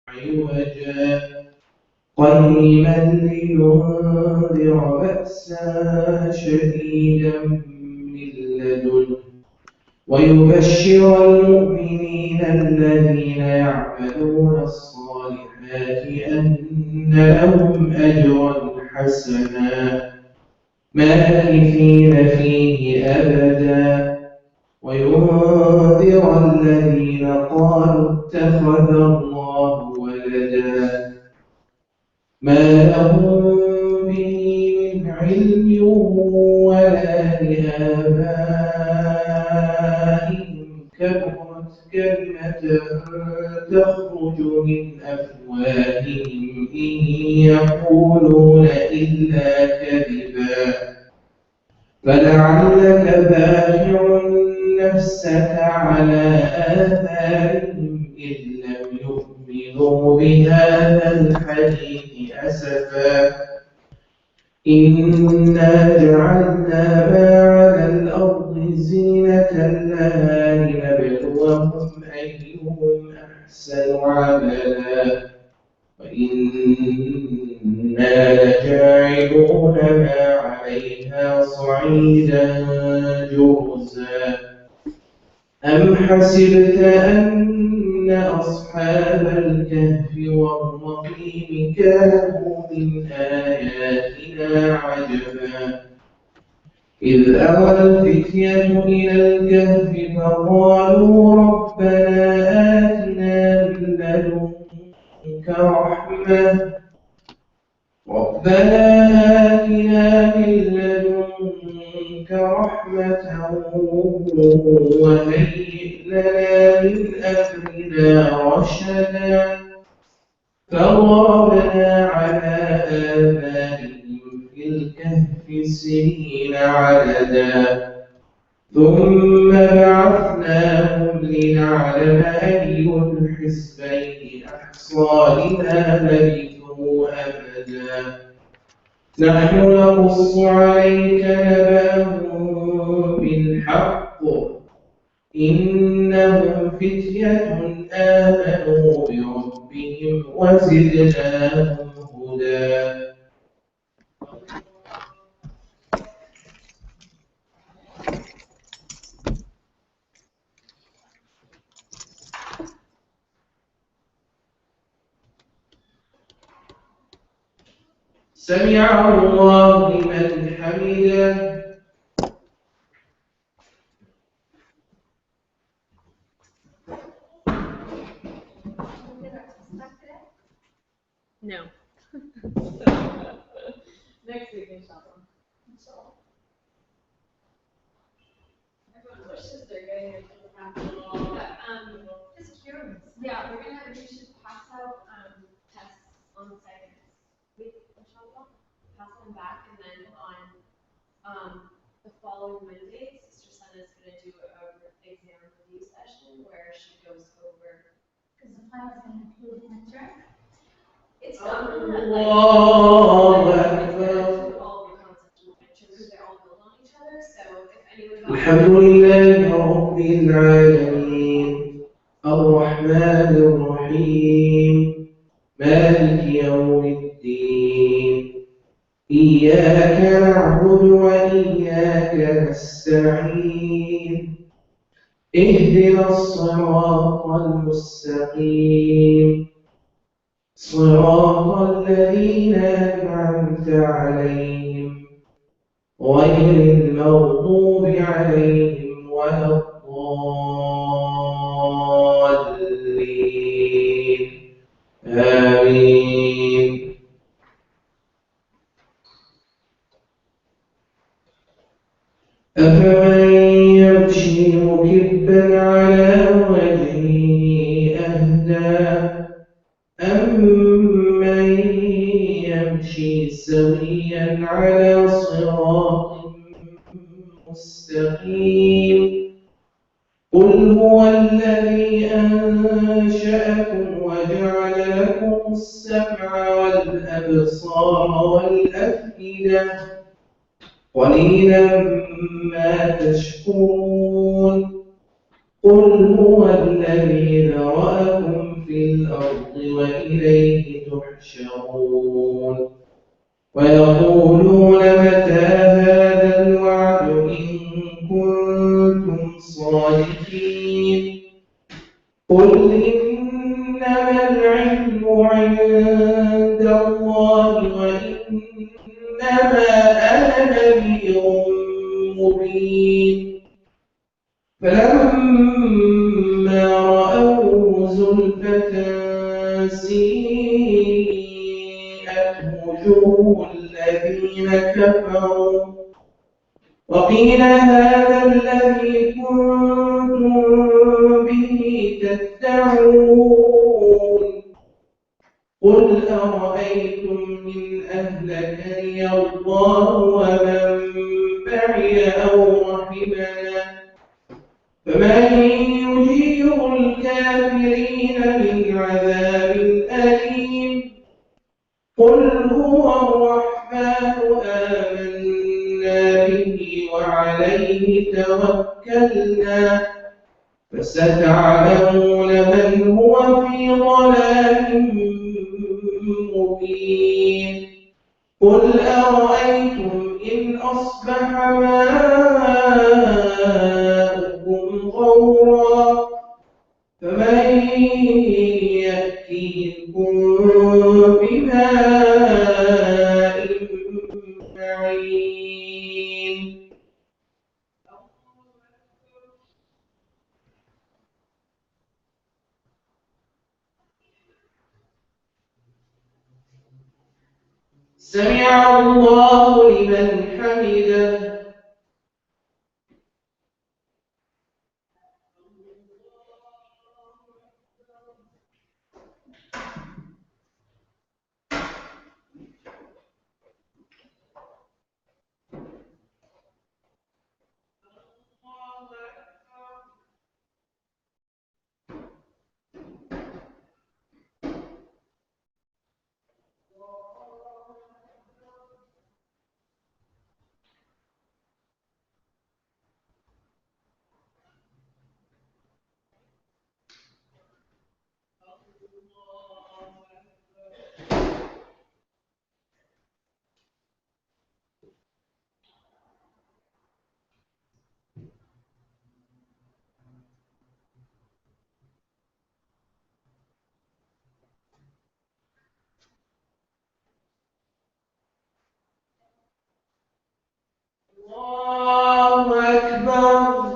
عوجا قيما لينذر بأسا شديدا من لدنه ويبشر المؤمنين الذين يعملون الصالحات أن لهم أجرا حسنا ماكثين فيه أبدا وينذر الذين قالوا اتخذ الله ولدا ما لهم به من علم ولا لآبائهم كبرت كلمة تخرج من أفواههم إن يقولون إلا كذبا فلعلك باخع نفسك على آثارهم إن لم يؤمنوا بهذا الحديث أسفا إنا جعلنا ما على الأرض زينة لها لنبلوهم أيهم أحسن عملا وإنا لجاعلون ما عليها صعيدا جرزا أم حسبت أن أصحاب الكهف والرقيم كانوا من آياتنا عجبا إذ أوى الفتية إلى الكهف فقالوا ربنا آتنا من لدنك رحمة وهيئ لنا من أمرنا رشدا فضربنا على آذانهم في الكهف سنين عددا ثم بعثناهم لنعلم أي الحزبين أحصى لما لبثوا أبدا نحن نقص عليك نبأهم بالحق إنهم فتية آمنوا بربهم وزدناهم هدى سمع الله لمن حمده No. Next week, inshallah. Everyone wishes they're getting into the practical. Just curious. Yeah, we're gonna have you should pass out tests on the second week, inshallah. Pass them back, and then on the following Wednesday, Sister Sana's gonna do a exam review session where she goes over. Because the plan is going to include midterm. It's not that الله أكبر all the concepts of midterm because they're all built on each other. So if anyone الحمد لله رب العالمين الرحمن الرحيم مالك يوم الدين إياك نعبد وإياك نستعين اهدنا الصراط المستقيم صراط الذين أنعمت عليهم غير المغضوب عليهم ولا الضالين آمين أفمن يمشي مكبا على وجهه أهدى أمن يمشي سويا على صراط مستقيم قل هو الذي أنشأكم وجعل لكم السمع والأبصار والأفئدة قليلا ما تشكرون قل هو الذي ذرأكم في في الأرض وإليه تحشرون ويقولون متى هذا الوعد إن كنتم صادقين قل إنما العلم عند الله وإنما أنا نذير مبين فلما رأوه زلفة سيئت وجوه الذين كفروا وقيل هذا الذي كنتم به تدعون قل أرأيتم إن أهلكني الله ومن معي أو رحمنا فمن يجير الكافرين من عذاب أليم قل هو الرحمن آمنا به وعليه توكلنا فستعلمون من هو في ضلال مبين قل أرأيتم إن أصبح ماؤكم غورا فمن يأتيكم بماء معين سمع الله لمن حمده الله أكبر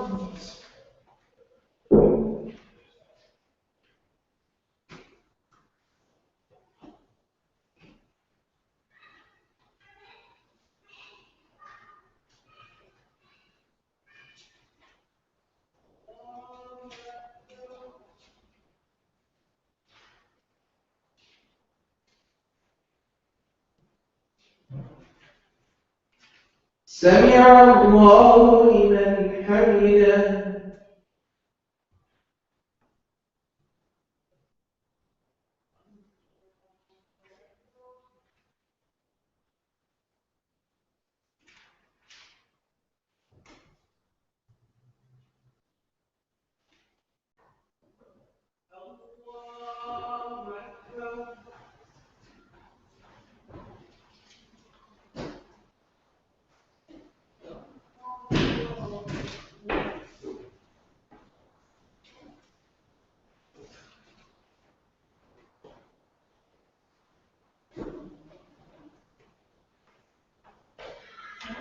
سمع الله لمن حمده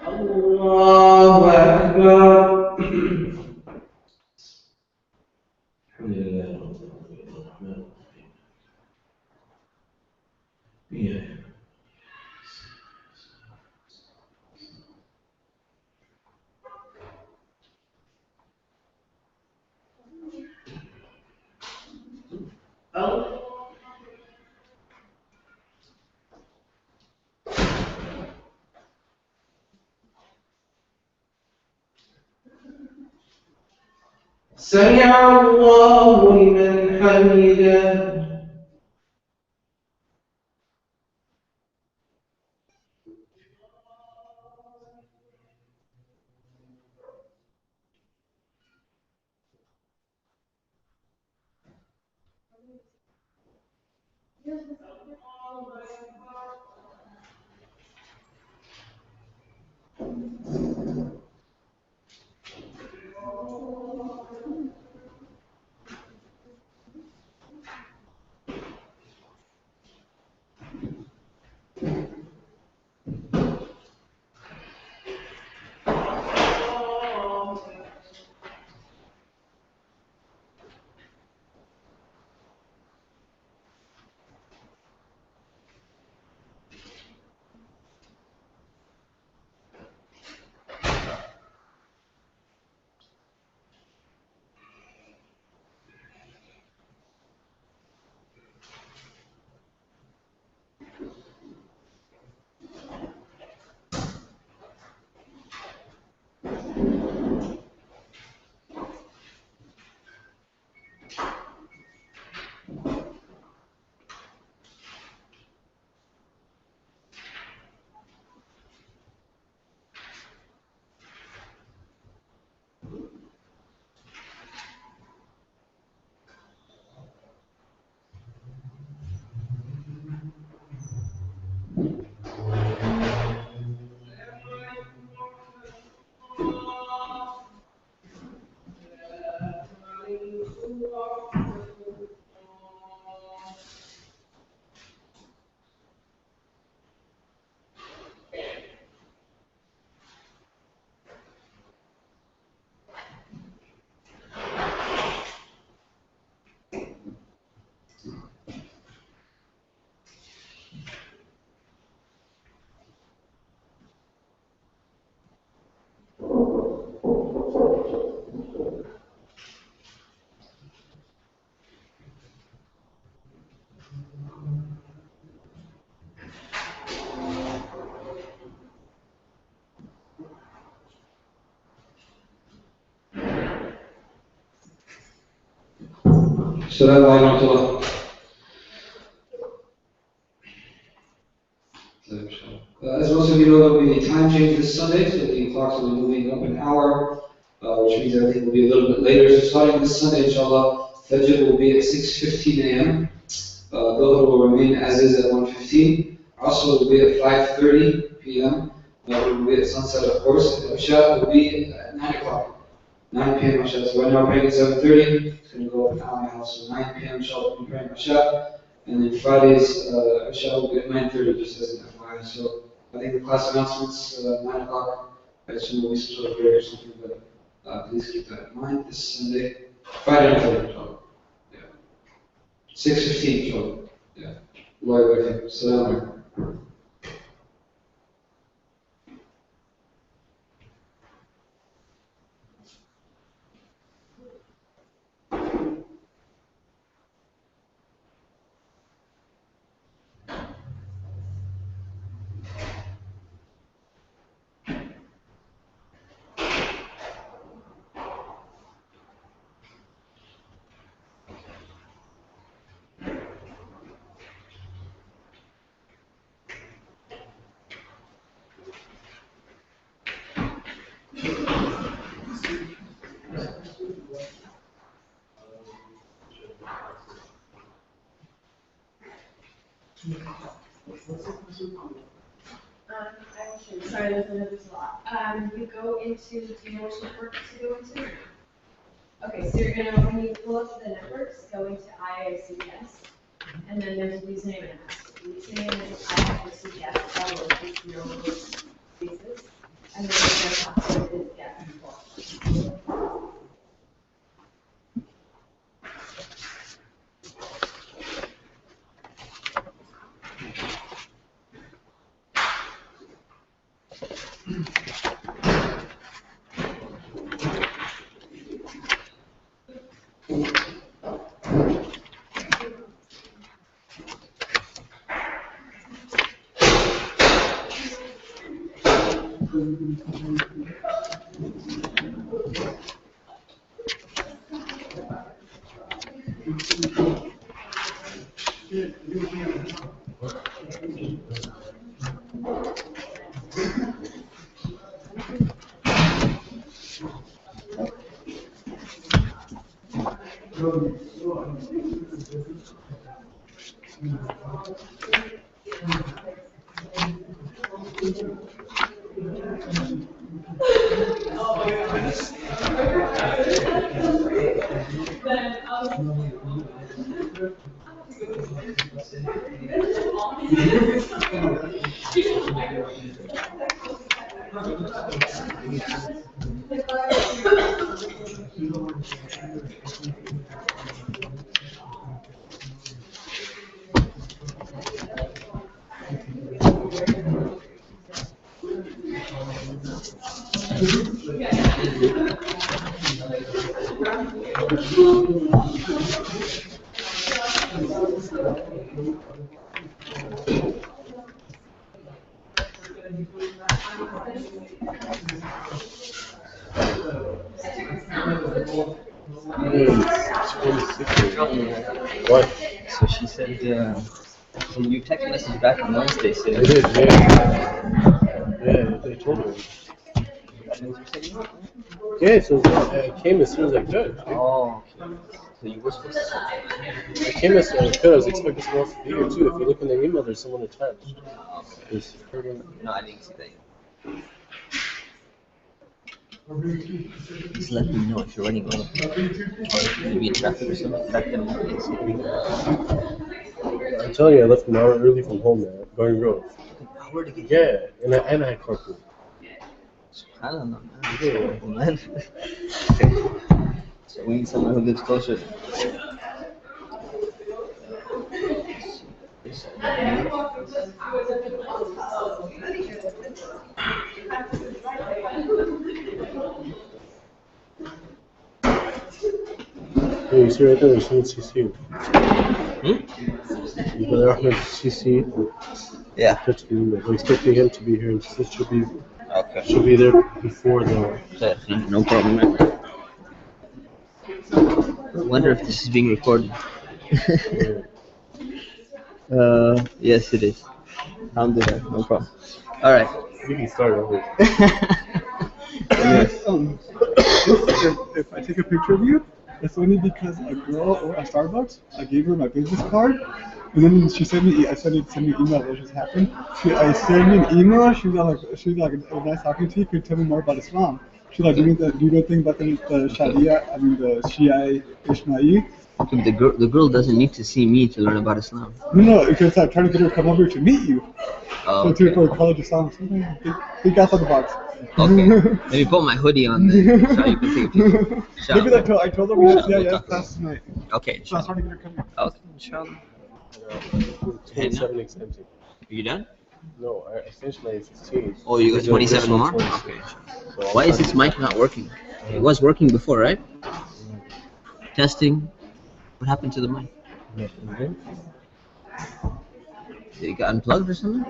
الله أكبر الحمد لله رب العالمين الرحمن الرحيم سمع الله لمن حمده السلام عليكم ورحمة الله. As most of you know, there will be a time change this Sunday, so the clocks will be moving up an hour, which means everything will be a little bit later. So starting this Sunday, inshallah, Fajr will be at 6:15 a.m. Dhuhr will remain as is at 1:15. Asr will be at 5:30 p.m. Maghrib will be at sunset, of course. And Isha will be at 9 o'clock. 9 p.m. Isha. So right now we're praying at 7:30. It's going to go up an hour and a half. So 9 p.m. inshallah we'll be praying Isha. And then Fridays, Isha will be at 9:30, just as an FYI. So I think the class announcements, 9 o'clock, I assume will be some sort of break or something, but please keep that in mind. This Sunday, Friday and Friday, inshallah. Yeah. 6:15, inshallah. Yeah. Allah Akbar. Assalamu alaikum. Sorry, there's a lot. You go into, do you know which network to go into? Okay, so you're gonna, when you pull up the networks, go into IICS, and then there's a username and a password. The username is IICS, all lowercase, no spaces, and then the password is get before. What? So she said, can you text message back on Wednesday? I Saying, did, yeah. Yeah, they told me. Yeah, so I came as soon as I could. oh, okay. So you were supposed to. I came as soon as I could. I was expecting someone else to be here too. If you look in the email, there's someone attached. There's No, I didn't see that. Just let me know if you're running over. Or if you be in traffic or something. Let them know. I'm telling you, I left an hour early from home, man. Garden Grove. Where to get Yeah, and I had carpool. I don't know, man. So we need someone who lives closer. Hey, you see right there, there's someone CC. Hmm? Brother Ahmed CC. Yeah. Touched the email. We're expecting him to be here, and this should Okay. be there before the. No problem, man. I wonder if this is being recorded. Yes, it is. Alhamdulillah, no problem. All right. You can start over. Yes. If I take a picture of you, it's only because a girl at Starbucks, I gave her my business card, and then she sent me. I sent me an email what just happened. I sent me an email. She was like, nice talking to you. Could you tell me more about Islam? She's like, do you know anything about the Sharia? I mean, the Shia Ismail? The girl doesn't need to see me to learn about Islam. No, because I'm trying to get her to come over to meet you. Oh, So okay. for college Islam, think outside the box. Okay. Let me put my hoodie on then, so you can take a picture. Maybe Inshallah. I told her we had Inshallah, CIS we'll talk class tonight. Okay, So I was inshallah. trying to get her coming. Okay, inshallah. 27 exempted. Are you done? No, I finished my 15. Oh, you got There's an 27 additional more? 20. Okay. So Why is this mic not working? It was working before, right? Testing. What happened to the mic? Okay. Did it get unplugged or something?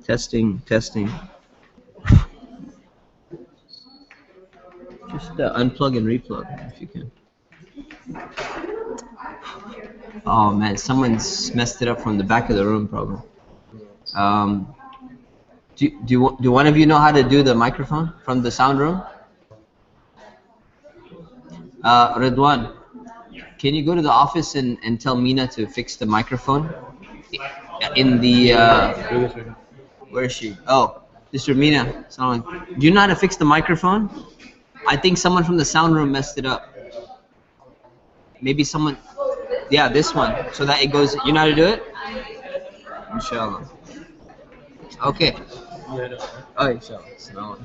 Testing. Just unplug and replug if you can. Oh man, someone's messed it up from the back of the room probably. Do one of you know how to do the microphone from the sound room? Ridwan, can you go to the office and tell Mina to fix the microphone? In the, where is she? Oh, Mr. Mina, do you know how to fix the microphone? I think someone from the sound room messed it up. Maybe someone, yeah, this one, so that it goes, you know how to do it? Inshallah. Okay. Oh, inshallah.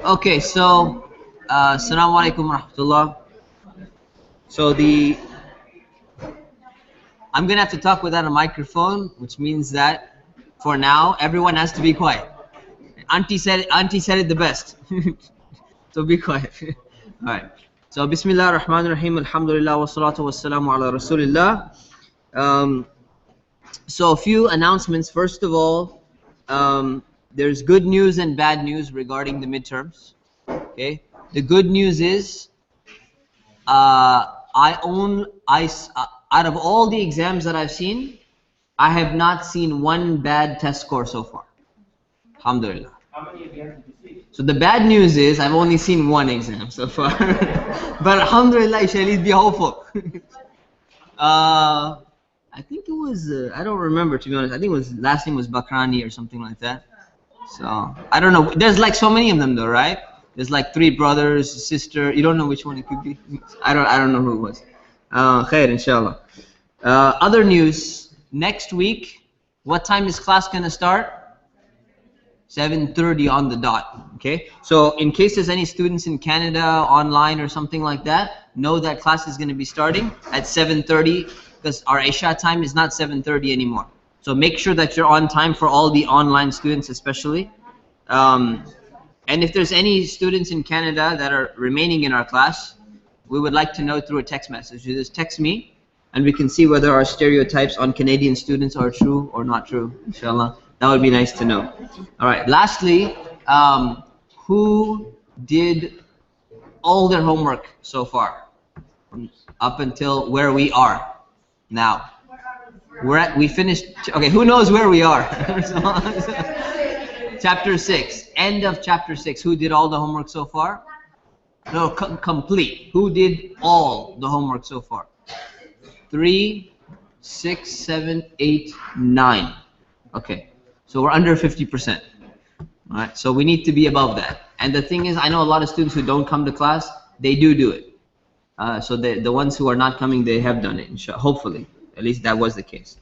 Okay, so, assalamu alaikum wa rahmatullah. So I'm gonna have to talk without a microphone, which means that for now everyone has to be quiet. Auntie said it the best. So be quiet. All right. So Bismillah ar-Rahman ar-Rahim. Alhamdulillah wa salatu wa salamu ala Rasulillah. So a few announcements. First of all, there's good news and bad news regarding the midterms. Okay. The good news is, out of all the exams that I've seen, I have not seen one bad test score so far. Alhamdulillah. How many exams did you see? So the bad news is I've only seen one exam so far. But alhamdulillah, Shalid, be hopeful. I think it was, I don't remember, to be honest. I think it was, last name was Bakrani or something like that. So, I don't know. There's like so many of them though, right? There's like 3 brothers, a sister. You don't know which one it could be. I don't know who it was. Khair, inshallah. Other news. Next week, what time is class going to start? 7:30 on the dot. Okay. So in case there's any students in Canada online or something like that, know that class is going to be starting at 7:30 because our Isha time is not 7:30 anymore. So make sure that you're on time for all the online students, especially. And if there's any students in Canada that are remaining in our class, we would like to know through a text message. You just text me, and we can see whether our stereotypes on Canadian students are true or not true, inshallah. That would be nice to know. All right, lastly, who did all their homework so far? Up until where we are now. We finished, okay, who knows where we are? Chapter 6, end of chapter 6. Who did all the homework so far? No, complete. Who did all the homework so far? 3, 6, 7, 8, 9. Okay, so we're under 50%. All right, so we need to be above that. And the thing is, I know a lot of students who don't come to class, they do it. So the ones who are not coming, they have done it, hopefully. At least that was the case.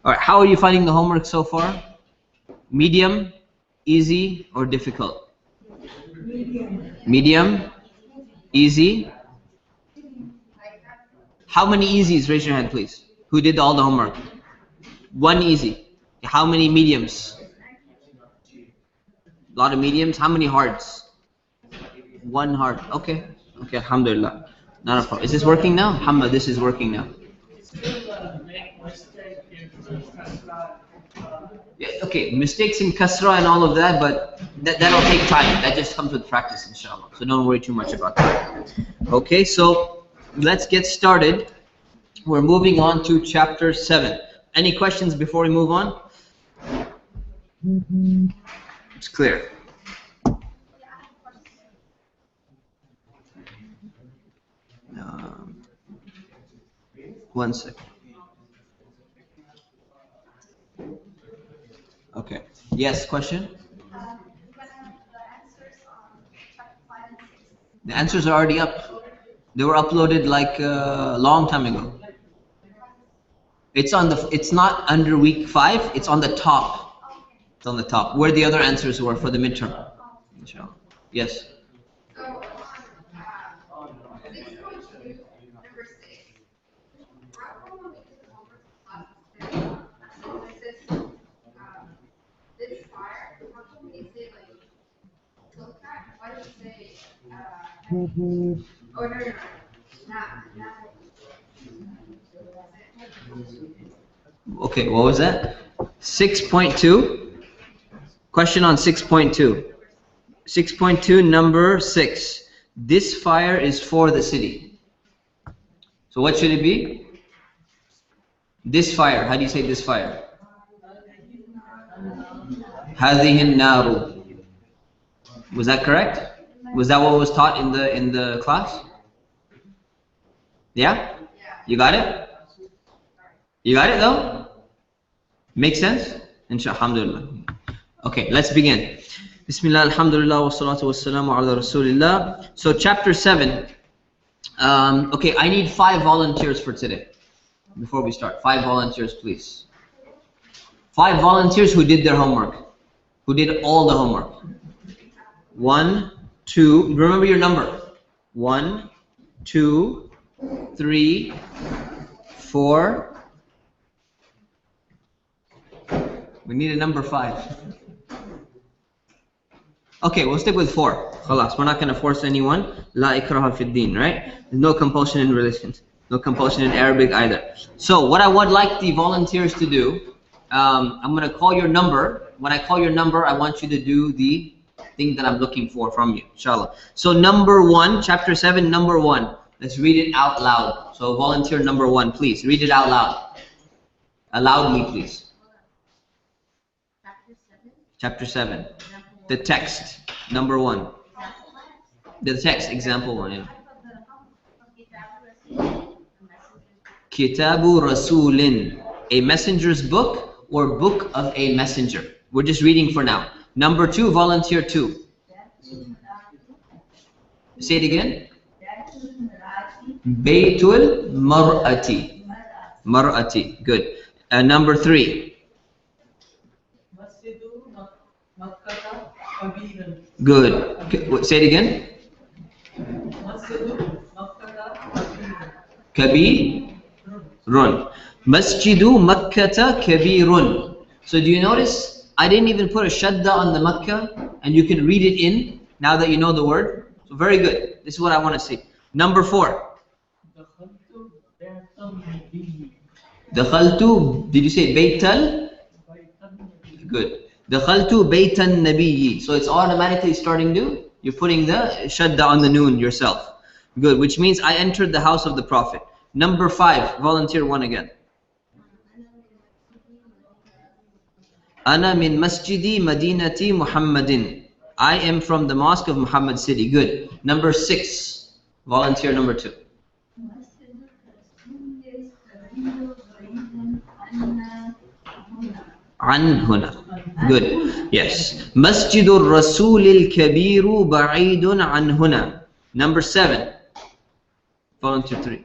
All right, how are you finding the homework so far? Medium, easy, or difficult? Medium, easy. How many easies? Raise your hand, please. Who did all the homework? 1 easy. How many mediums? A lot of mediums. How many hards? 1 hard. Okay. Okay, alhamdulillah. Not a problem. Is this working now? Alhamdulillah, this is working now. Yeah, okay, mistakes in kasra and all of that, but that'll take time. That just comes with practice, inshallah. So don't worry too much about that. Okay, so let's get started. We're moving on to chapter 7. Any questions before we move on? It's clear. One second. Okay. Yes, question? The answers are already up. They were uploaded like a long time ago. It's on the. It's not under week 5. It's on the top. It's on the top. Where the other answers were for the midterm. Inshallah. Yes. Okay, what was that? 6.2. Question on 6.2. 6.2, number 6. This fire is for the city. So what should it be? This fire. How do you say this fire? هذه النار. Was that correct? Was that what was taught in the class? Yeah? You got it? You got it though? Makes sense? Alhamdulillah. Okay, let's begin. Bismillah, alhamdulillah, wa salatu wa salamu ala rasulillah. So chapter 7. Okay, I need 5 volunteers for today. Before we start, 5 volunteers, please. 5 volunteers who did their homework. Who did all the homework. 1, 2, remember your number. 1, 2, 3, 4. We need a number 5. Okay, we'll stick with 4. Khalas, we're not going to force anyone. La ikraha fi din, right? There's no compulsion in religions. No compulsion in Arabic either. So what I would like the volunteers to do, I'm going to call your number. When I call your number, I want you to do the thing that I'm looking for from you, inshallah. So number 1, chapter 7, number 1. Let's read it out loud. So volunteer number 1, please. Read it out loud. Loudly, please. Chapter 7. Chapter 7. The text, number 1. The text, example 1, yeah. Kitabu Rasulin, a messenger's book or book of a messenger. We're just reading for now. Number 2, volunteer 2. Say it again. Baytul Mar'ati. Mar'ati, good. Number 3. Good. Say it again. Kabirun. Masjidu Makkata Kabirun. So do you notice I didn't even put a shadda on the Makkah, and you can read it in now that you know the word. So very good. This is what I want to see. Number 4. Dakhaltu, did you say Baytal? Good. Dakhaltu Baytan Nabiyyi. So it's automatically starting to, you're putting the shadda on the noon yourself. Good, which means I entered the house of the Prophet. Number 5, volunteer 1 again. Ana min masjidi madinati Muhammadin. I am from the mosque of Muhammad city. Good. Number 6, volunteer number 2. An huna. Good. Yes. Masjidur Rasulil Kabiru ba'idun an huna. Number 7. Volunteer 3.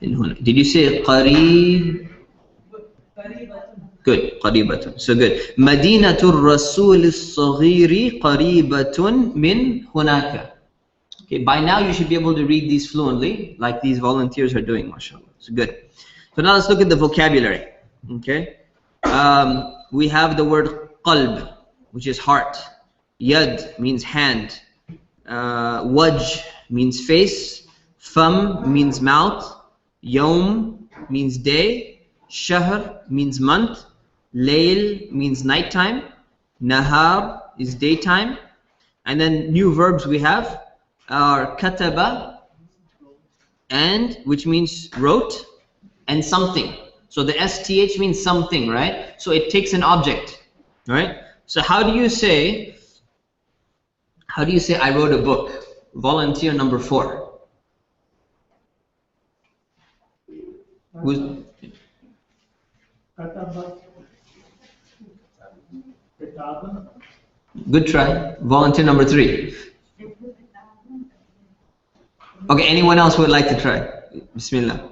In huna. Did you say qareeb? Good, qaribatun. So good. Madinatul Rasul as-Saghiri qaribatun min hunaka. Okay, by now you should be able to read these fluently, like these volunteers are doing, mashallah. So good. So now let's look at the vocabulary. Okay. We have the word qalb, which is heart. Yad means hand. Wajh means face. Fam means mouth. Yawm means day. Shahr means month. Layl means nighttime. Nahar is daytime. And then new verbs we have are kataba, and which means wrote, and something. So the STH means something, right? So it takes an object, right? So how do you say I wrote a book? Volunteer number 4. Who's good try. Volunteer number 3. Okay, anyone else who would like to try? Bismillah.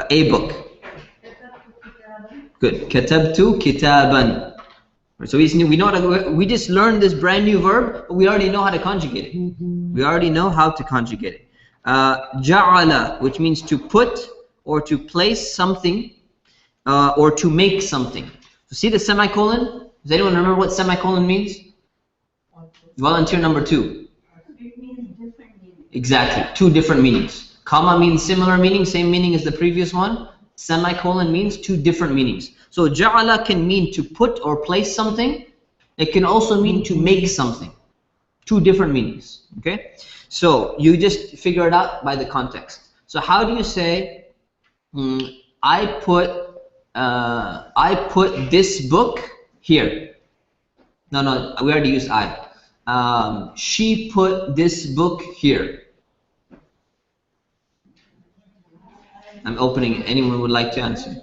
A book. Good. Katabtu kitaban. So we know how to, we just learned this brand new verb, but we already know how to conjugate it. We already know how to conjugate it. Ja'ala, which means to put or to place something, or to make something. So see the semicolon? Does anyone remember what semicolon means? Volunteer number 2. Exactly, 2 different meanings. Comma means similar meaning, same meaning as the previous one. Semicolon means 2 different meanings. So ja'ala can mean to put or place something. It can also mean to make something. 2 different meanings. Okay? So you just figure it out by the context. So how do you say I put this book here? No, we already used I. She put this book here. I'm opening it. Anyone would like to answer?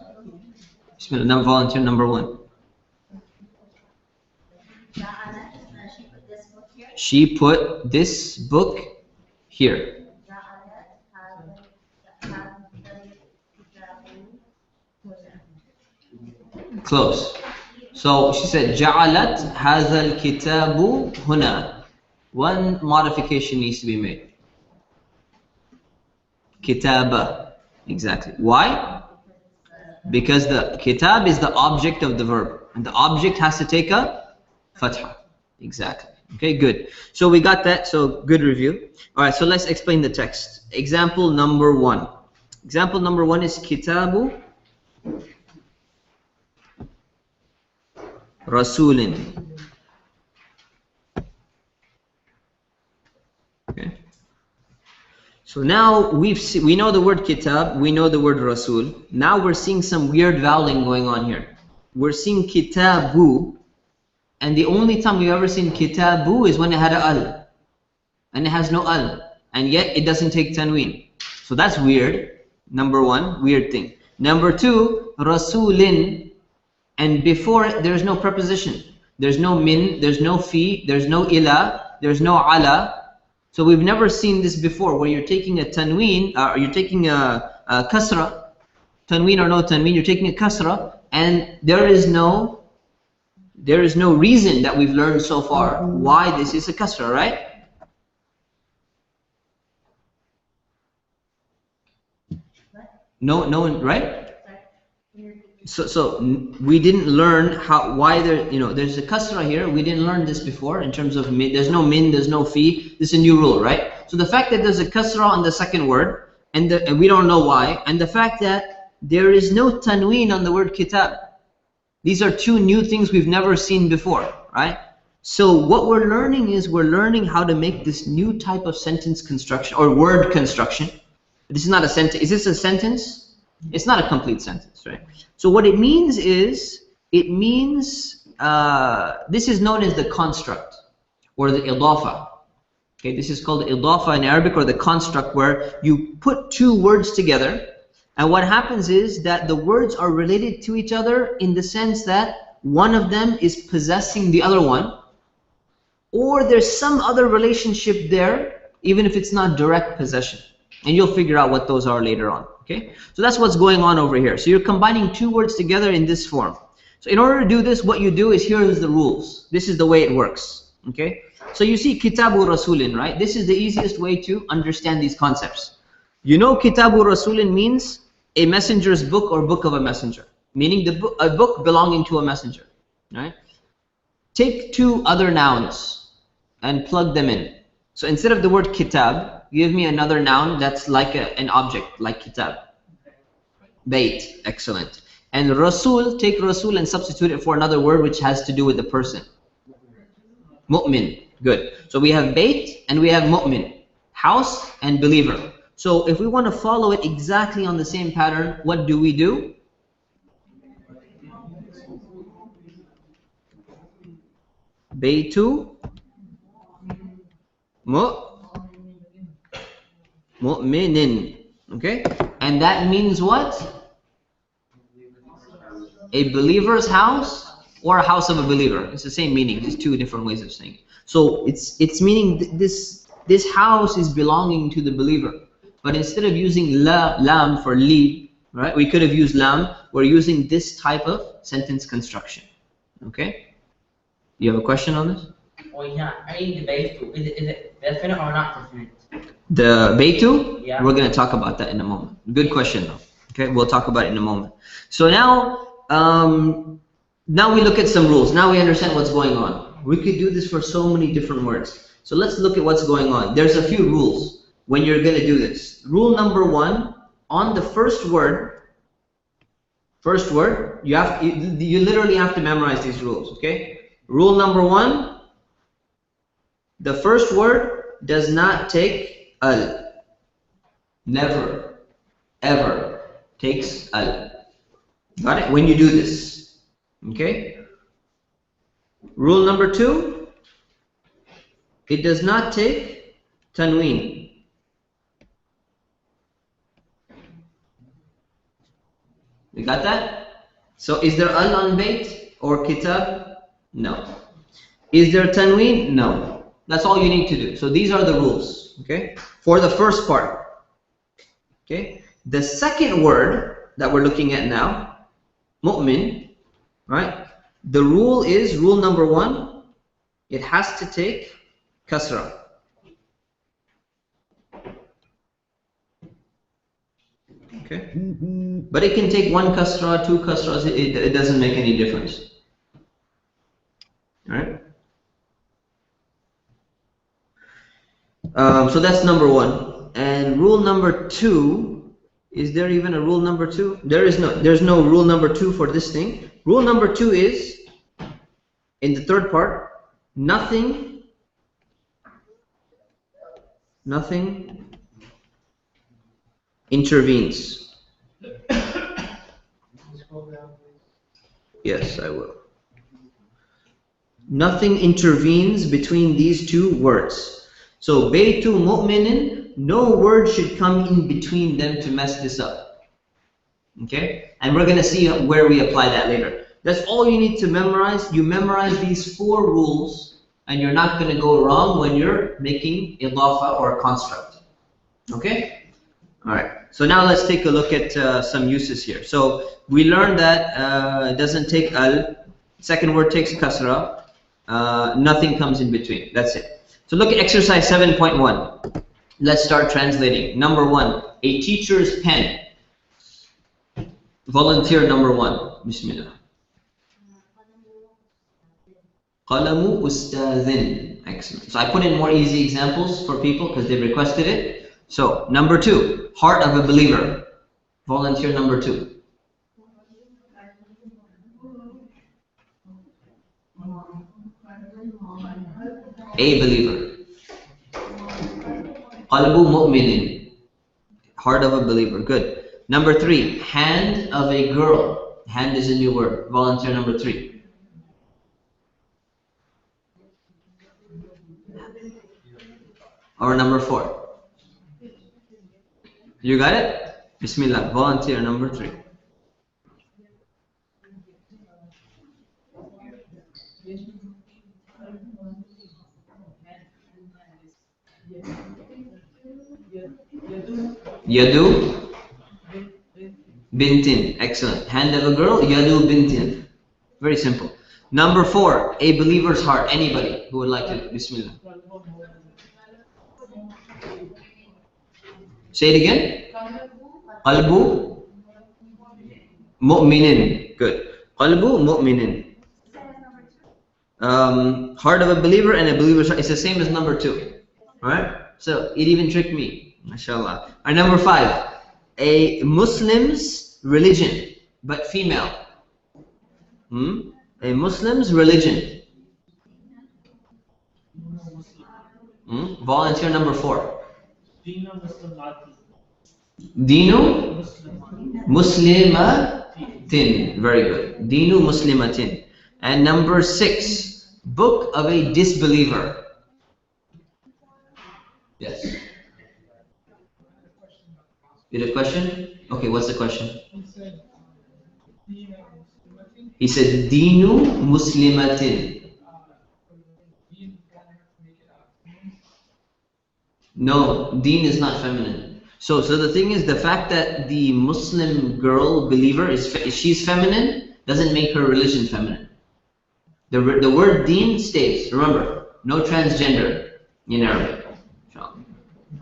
Bismillah. Volunteer number 1. She put this book here. Close. So she said, Ja'alat hadha al-kitabu huna. One modification needs to be made. Kitaba. Exactly. Why? Because the kitab is the object of the verb, and the object has to take a fatha. Exactly. Okay, good. So we got that. So good review. All right. So let's explain the text. Example number 1. Example number 1 is Kitabu Rasulin. So now we know the word kitab, we know the word rasul. Now we're seeing some weird voweling going on here. We're seeing kitabu, and the only time we've ever seen kitabu is when it had a al, and it has no al, and yet it doesn't take tanween. So that's weird. Number one, weird thing. Number two, rasulin, and before it there's no preposition. There's no min, there's no fi, there's no ila, there's no ala. So we've never seen this before, where you're taking a tanween, or you're taking a kasra, tanween or no tanween, you're taking a kasra, and there is no reason that we've learned so far why this is a kasra, right? No one, right? So we didn't learn why there's a kasra here. We didn't learn this before in terms of min. There's no min, there's no fi. This is a new rule, right? So the fact that there's a kasra on the second word, and we don't know why, and the fact that there is no tanween on the word kitab. These are two new things we've never seen before, right? So what we're learning is we're learning how to make this new type of sentence construction or word construction. This is not a sentence. Is this a sentence? It's not a complete sentence, right? So what it means is, this is known as the construct or the idafa. Okay, this is called the idafa in Arabic, or the construct, where you put two words together, and what happens is that the words are related to each other in the sense that one of them is possessing the other one, or there's some other relationship there, even if it's not direct possession. And you'll figure out what those are later on. Okay, so that's what's going on over here. So you're combining two words together in this form. So in order to do this, what you do is, here's the rules. This is the way it works. Okay, so you see kitabu rasulin, right? This is the easiest way to understand these concepts. You know, kitabu rasulin means a messenger's book, or book of a messenger, meaning a book belonging to a messenger, right? Take two other nouns and plug them in. So instead of the word kitab, give me another noun that's like an object, like kitab. Bait, excellent. And rasul, take rasul and substitute it for another word which has to do with the person. Mu'min, good. So we have bait and we have mu'min, house and believer. So if we want to follow it exactly on the same pattern, what do we do? Baytu mu'minin. Okay, and that means what? A believer's house, or a house of a believer. It's the same meaning. There's two different ways of saying it. So it's meaning this house is belonging to the believer. But instead of using lam for li, right? We could have used lam. We're using this type of sentence construction. Okay. You have a question on this? Oh yeah, I need the base too. Is it definite or not definite? The Beitu? Yeah. We're going to talk about that in a moment. Good question though. Okay, we'll talk about it in a moment. So now we look at some rules. Now we understand what's going on. We could do this for so many different words. So let's look at what's going on. There's a few rules when you're going to do this. Rule number one, on the first word, you literally have to memorize these rules, okay? Rule number one, the first word does not take al. Never, ever takes al. Got it? When you do this, okay? Rule number two, it does not take tanween. You got that? So is there al on bait or kitab? No. Is there tanween? No. That's all you need to do. So these are the rules, okay? For the first part, okay? The second word that we're looking at now, mu'min, right? The rule is, rule number one, it has to take kasra. Okay? But it can take one kasra, two kasras, it doesn't make any difference. Alright? So that's number one. And rule number two, is there even a rule number two? There's no rule number two for this thing. Rule number two is, in the third part, nothing intervenes? Yes, I will. Nothing intervenes between these two words. So, Baytu mu'minin, no word should come in between them to mess this up. Okay? And we're going to see where we apply that later. That's all you need to memorize. You memorize these 4 rules, and you're not going to go wrong when you're making idafa or a construct. Okay? Alright. So now let's take a look at some uses here. So we learned that it doesn't take al, second word takes kasra, nothing comes in between. That's it. So look at exercise 7.1. Let's start translating. Number 1, a teacher's pen. Volunteer number 1. Bismillah. Qalamu ustadhin. Excellent. So I put in more easy examples for people because they requested it. So, number 2, heart of a believer. Volunteer number 2. A believer. Qalbu mu'minin. Heart of a believer. Good. Number 3, hand of a girl. Hand is a new word. Volunteer number 3. Or number 4. You got it? Bismillah. Volunteer number 3. Yadu bintin. Excellent. Hand of a girl. Yadu bintin. Very simple. Number 4. A believer's heart. Anybody who would like to? Bismillah. Say it again. Qalbu mu'minin. Good. Qalbu mu'minin. Heart of a believer and a believer's heart. It's the same as number 2. Alright? So it even tricked me. MashaAllah. Alright, number 5. A Muslim's religion, but female. A Muslim's religion. Volunteer number 4. Dinu Muslimatin. Very good. Dinu Muslimatin. And number 6, book of a disbeliever. Yes. You had a question? Okay, what's the question? He said Dinu Muslimatin. No, deen is not feminine. So the thing is, the fact that the Muslim girl believer she's feminine doesn't make her religion feminine. The word deen stays. Remember, no transgender in Arabic.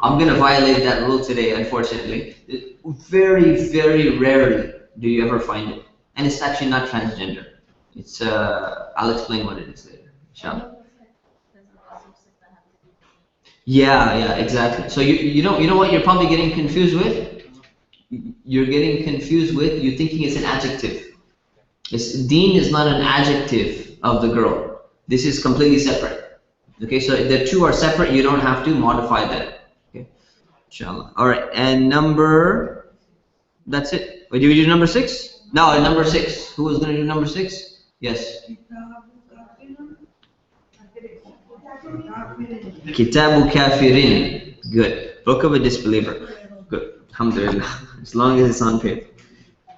I'm going to violate that rule today, unfortunately. Very, very rarely do you ever find it. And it's actually not transgender. It's I'll explain what it is later. Inshallah. Yeah, exactly. So you know what you're probably getting confused with? You're getting confused with, you're thinking it's an adjective. Deen is not an adjective of the girl. This is completely separate. Okay, so the two are separate, you don't have to modify that. Okay, inshallah. Alright, and that's it. Wait, did we do number 6? No, number 6. Who was going to do number 6? Yes. Kitabu Kafirin. Good. Book of a disbeliever. Good. Alhamdulillah. As long as it's on paper.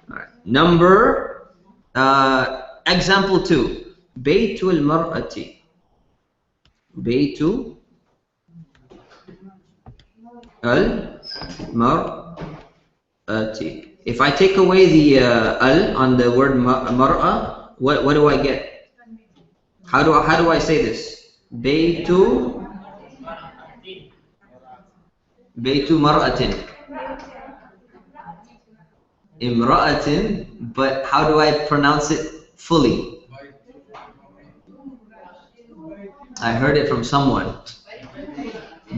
Alright. Number example 2. Baytul mar'ati. Baytu al-mar'ati. If I take away the al on the word mar'a, what do I get? How do I say this? Baytu mar'atin. Imra'atin, but how do I pronounce it fully? I heard it from someone.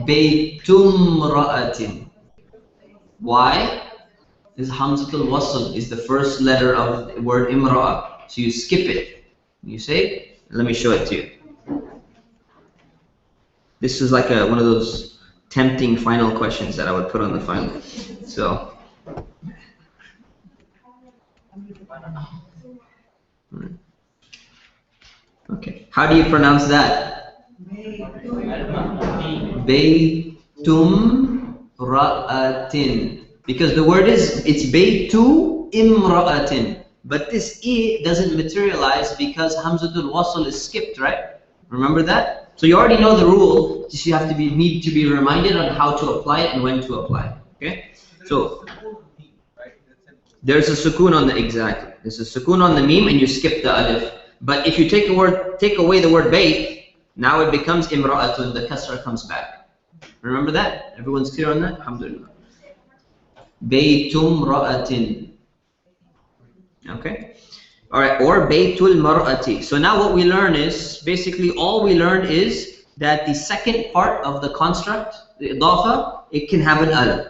Baytumra'atin. Why? This Hamzatul Wasl is the first letter of the word imra'a. So you skip it. You say, let me show it to you. This is like one of those tempting final questions that I would put on the final. So Okay. How do you pronounce that? Baytum ra'atin. Because the word is, it's baytu imra'atin. But this I doesn't materialize because Hamzatul Wasl is skipped, right? Remember that? So you already know the rule, just you have to need to be reminded on how to apply it and when to apply it. Okay? So there's a sukoon on the there's a sukoon on the meme and you skip the alif. But if you take away the word bayt, now it becomes imra'atun, the kasra comes back. Remember that? Everyone's clear on that? Alhamdulillah. Baytum ra'atin. Okay? Alright, or baytul mar'ati. So now what we learn is, basically all we learn is that the second part of the construct, the idafa, it can have an alif.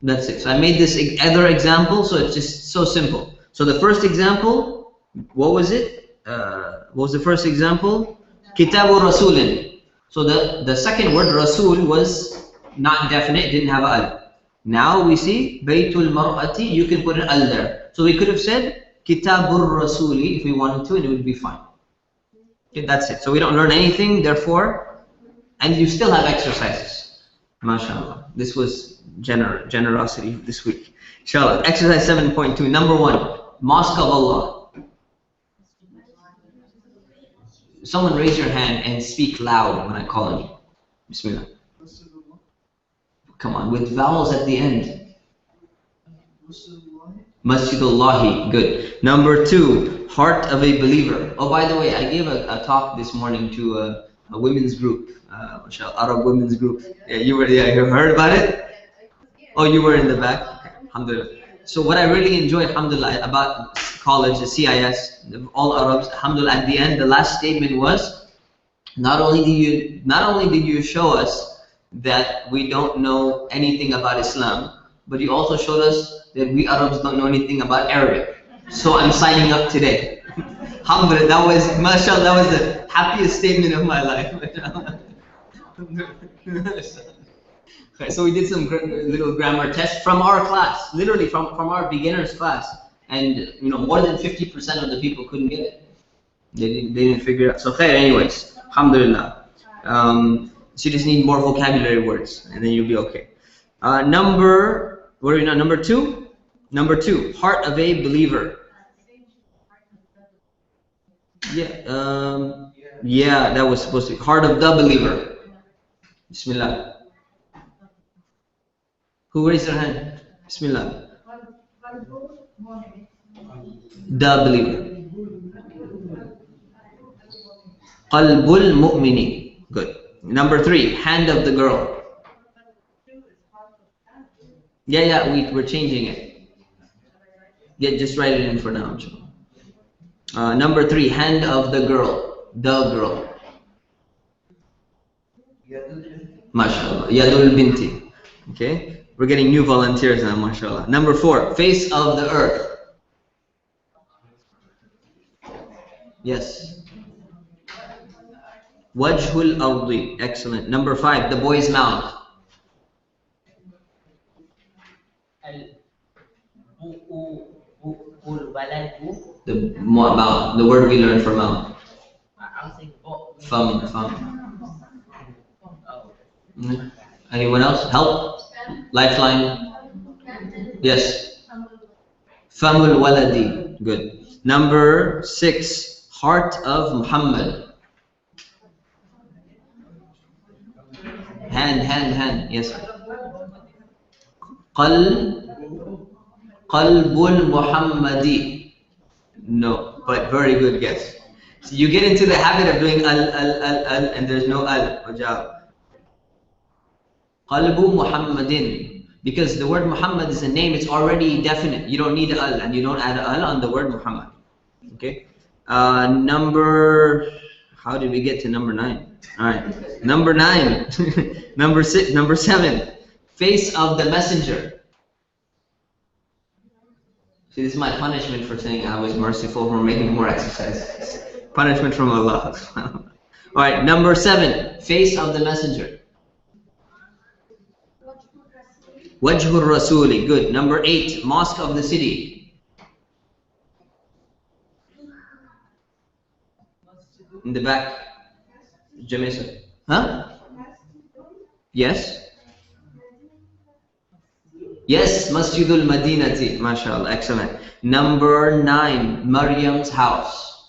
That's it. So I made this other example, so it's just so simple. So the first example, what was it? What was the first example? Kitabu Rasulin. So the second word, Rasul, was not definite, didn't have an alif. Now we see Baytul Mar'ati, you can put an al there. So we could have said Kitabur Rasuli if we wanted to, and it would be fine. Okay, that's it. So we don't learn anything, therefore, and you still have exercises. MashaAllah. This was generosity this week. Inshallah. Exercise 7.2. Number 1, Mosque of Allah. Someone raise your hand and speak loud when I call on you. Bismillah. Come on, with vowels at the end. Masjidullahi. Good. Number 2, Heart of a Believer. Oh, by the way, I gave a talk this morning to a women's group, Arab women's group. Yeah, you heard about it? Oh, you were in the back? Okay. Alhamdulillah. So what I really enjoyed, alhamdulillah, about college, the CIS, all Arabs, alhamdulillah, at the end, the last statement was, not only did you show us that we don't know anything about Islam, but you also showed us that we Arabs don't know anything about Arabic. So I'm signing up today. Alhamdulillah, that was, mashallah, that was the happiest statement of my life. Okay, so we did some little grammar tests from our class, literally from our beginners class, and more than 50% of the people couldn't get it. They didn't figure it out. So khair, anyways, alhamdulillah. So you just need more vocabulary words, and then you'll be okay. Number 2? Number 2, Heart of a Believer. Yeah, that was supposed to be Heart of the Believer. Bismillah. Who raised their hand? Bismillah. The believer. Qalbul mu'mini. Good. Number 3, Hand of the Girl. Yeah, we're changing it. Yeah, just write it in for now. Number 3, Hand of the Girl. The girl. MashaAllah. Yadul binti. Okay. We're getting new volunteers now, mashallah. Number 4, Face of the Earth. Yes. Wajhul ardi. Excellent. Number 5, The Boy's Mouth. The mouth. The word we learned from mouth. Fum. Anyone else? Help? Lifeline? Yes. Famul waladi. Good. Number 6, Heart of Muhammad. Hand. Yes. Qalbul Muhammadi. No, but very good guess. So you get into the habit of doing al, and there's no al. Qalbu Muhammadin. Because the word Muhammad is a name, it's already definite. You don't need al, and you don't add al on the word Muhammad. Okay? How did we get to number 9? Alright. Number 9. Number 7. Face of the Messenger. See, this is my punishment for saying I was merciful for making more exercise. Punishment from Allah. Alright, number 7. Face of the Messenger. Wajhur Rasuli. Good. Number 8. Mosque of the City. In the back. Jamesa. Huh? Yes? Yes, Masjidul Madinati. MashaAllah. Excellent. Number 9, Maryam's house.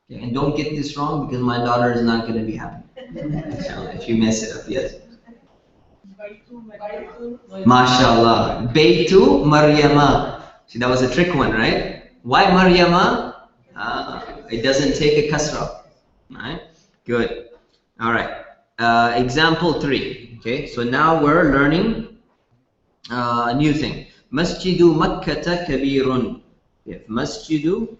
Okay, and don't get this wrong because my daughter is not going to be happy. If you mess it up, yes. MashaAllah. Baytu Maryama. See, that was a trick one, right? Why Maryama? It doesn't take a kasra. Right? Good. All right. Example 3. Okay, so now we're learning a new thing. Masjidu Makkata Kabirun. If Masjidu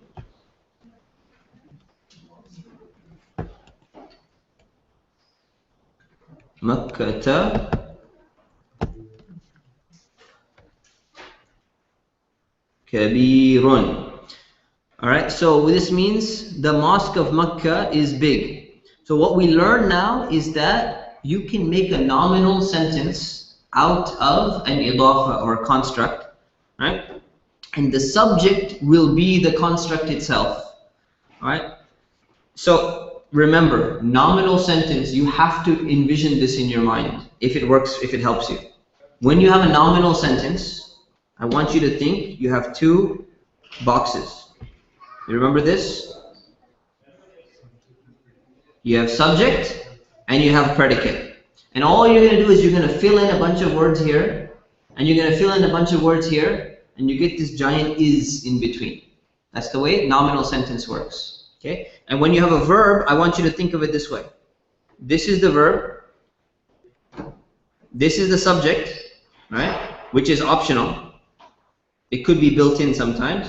Makkata Kabirun. Alright, so this means the mosque of Makkah is big. So what we learn now is that you can make a nominal sentence out of an idafa or construct, right? And the subject will be the construct itself. Alright? So remember, nominal sentence, you have to envision this in your mind if it works, if it helps you. When you have a nominal sentence, I want you to think you have 2 boxes. You remember this? You have subject and you have predicate. And all you're going to do is you're going to fill in a bunch of words here, and you're going to fill in a bunch of words here, and you get this giant is in between. That's the way nominal sentence works. Okay? And when you have a verb, I want you to think of it this way. This is the verb. This is the subject, right? Which is optional. It could be built in sometimes.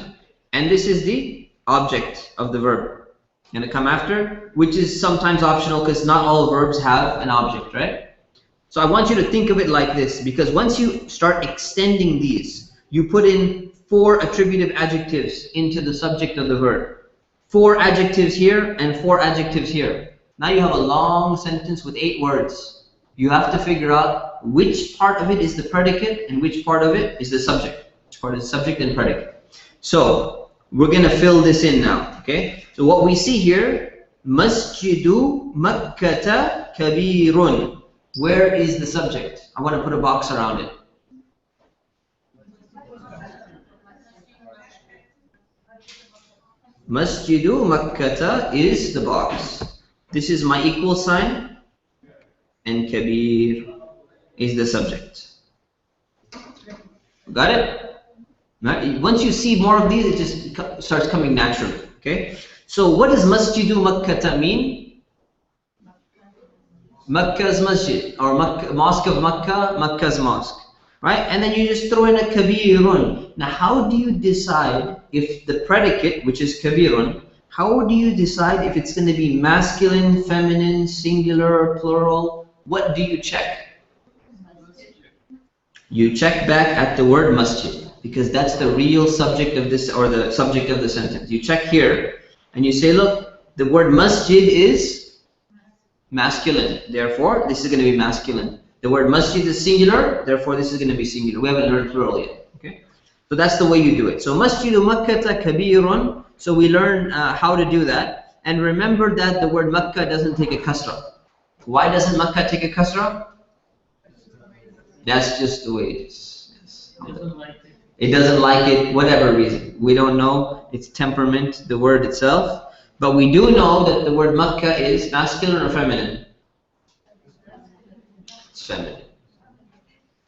And this is the object of the verb. Going to come after, which is sometimes optional because not all verbs have an object, right? So I want you to think of it like this, because once you start extending these, you put in 4 attributive adjectives into the subject of the verb. 4 adjectives here and 4 adjectives here. Now you have a long sentence with 8 words. You have to figure out which part of it is the predicate and which part of it is the subject. Which part is subject and predicate. So we're going to fill this in now. Okay? So what we see here, Masjidu Makkata Kabirun. Where is the subject? I want to put a box around it. Masjidu Makkata is the box. This is my equal sign, and Kabir is the subject. Got it? Now, once you see more of these, it just starts coming naturally. Okay? So what does Masjidu Makkata mean? Makkah's masjid, or mosque of Makkah, Makkah's mosque. Right? And then you just throw in a kabirun. Now how do you decide if the predicate, which is kabirun, how do you decide if it's going to be masculine, feminine, singular, plural? What do you check? You check back at the word masjid, because that's the real subject of this, or the subject of the sentence. You check here and you say, look, the word masjid is masculine, therefore this is going to be masculine. The word masjid is singular, therefore this is going to be singular. We haven't learned plural yet. Okay? So that's the way you do it. So Masjidu Makkata Kabirun. So we learn how to do that. And remember that the word Makkah doesn't take a kasra. Why doesn't Makkah take a kasra? That's just the way it is. Yes. It doesn't like it, whatever reason. We don't know its temperament, the word itself. But we do know that the word Makkah is masculine or feminine. Feminine.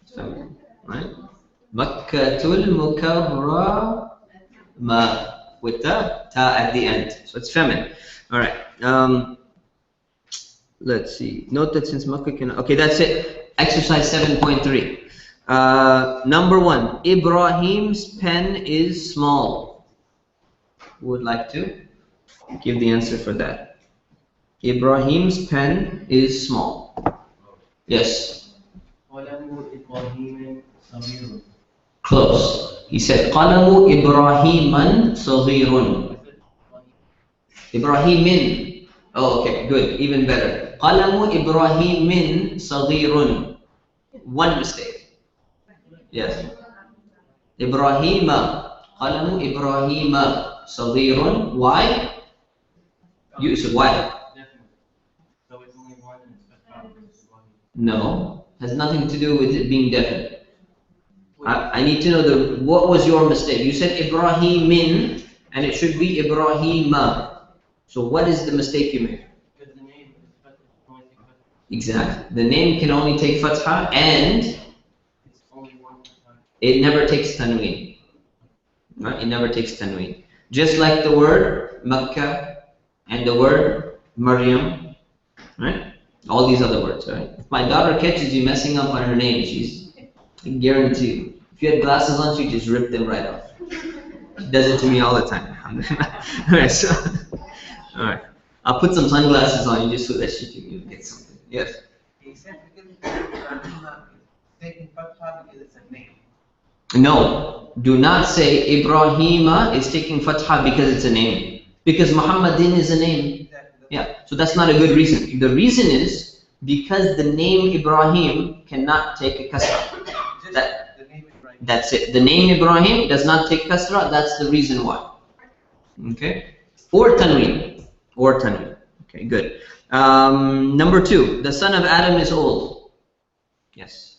It's feminine, right? Makkatul Mukarrama with the ta at the end. So it's feminine. Alright. Let's see. Note that since Makkah can. Okay, that's it. Exercise 7.3. Number 1. Ibrahim's pen is small. Who would like to give the answer for that? Ibrahim's pen is small. Yes. Close. He said, Qalamu Ibrahiman Saghirun. Ibrahimin. Oh, okay, good. Even better. Qalamu Ibrahimin Saghirun. One mistake. Yes. Ibrahima. Qalamu Ibrahima Saghirun. Why? Yusuf, why? Definitely. So it's only one and it's Ibrahim. No, has nothing to do with it being definite. I need to know what was your mistake. You said Ibrahimin, and it should be Ibrahima. So what is the mistake you made? Because the name is only take Fatha. Exactly. The name can only take fatha, and It's only one Fatha. it never takes tanween. Right? It never takes tanween. Just like the word Makkah and the word Maryam, right? All these other words, right? If my daughter catches you messing up on her name, I guarantee you. If you had glasses on, she'd just rip them right off. She does it to me all the time. Alright, so, alright. I'll put some sunglasses on you just so that she can get something. Yes? He said because Ibrahim is taking Fatha because it's a name. No, do not say Ibrahima is taking fatha because it's a name. Because Muhammadin is a name. Yeah, so that's not a good reason. The reason is because the name Ibrahim cannot take a kasra. Just the name Ibrahim. That's it. The name Ibrahim does not take kasra. That's the reason why. Okay? Or tanween. Or tanween. Okay, good. Number 2. The son of Adam is old. Yes.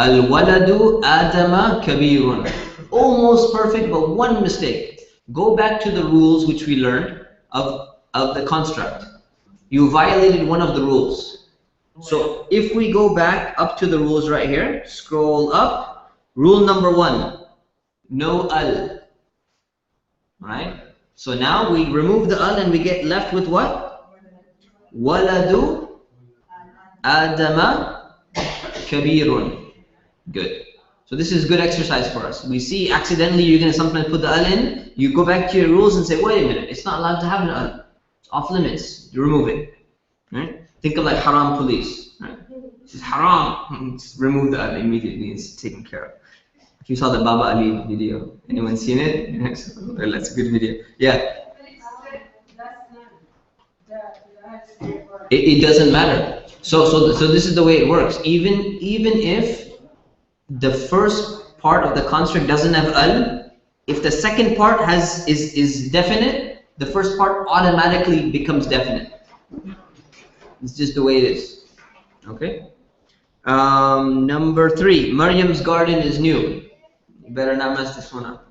Al-waladu Adama kabirun. Almost perfect, but one mistake. Go back to the rules which we learned of the construct. You violated one of the rules. So if we go back up to the rules right here, scroll up. Rule number 1, no al. Right? So now we remove the al and we get left with what? Waladu Adama kabirun. Good. So this is good exercise for us. We see accidentally you're going to sometimes put the al in. You go back to your rules and say, wait a minute, it's not allowed to have an al. It's off limits. You remove it. Right? Think of like haram police. Right? It's haram. Just remove the al immediately. It's taken care of. If you saw the Baba Ali video, anyone seen it? Yes. Well, that's a good video. Yeah. It doesn't matter. So this is the way it works. Even if the first part of the construct doesn't have al, if the second part is definite, the first part automatically becomes definite. It's just the way it is. Okay. Number 3, Maryam's garden is new. You better not mess this one up.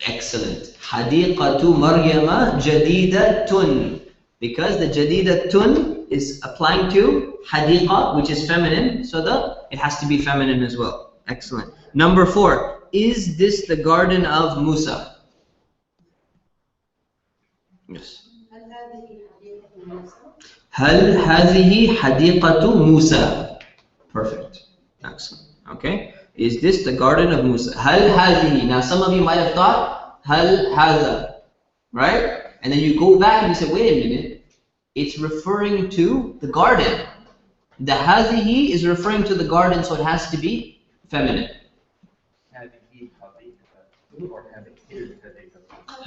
Excellent. Hadiqatu Maryama jadidatun. Because the jadidatun is applying to hadiqa, which is feminine, so it has to be feminine as well. Excellent. Number 4, is this the garden of Musa? Yes. Hal hadhihi hadiqatu Musa. Perfect. Excellent. Okay. Is this the garden of Musa? Hal hadhihi. Now some of you might have thought hal hadha, right? And then you go back and you say, wait a minute. It's referring to the garden. The hadhihi is referring to the garden, so it has to be feminine.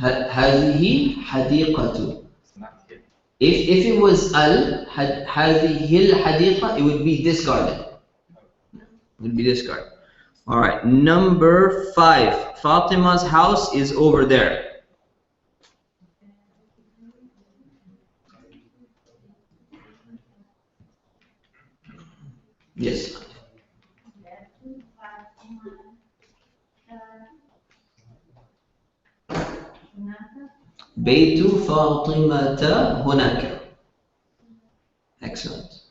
Hadhihi hadiqatu. If it was al hadhihi al hadiqa, it would be this garden. It would be this garden. All right. Number 5. Fatima's house is over there. Yes. Baytu Fatimata hunaka. Excellent.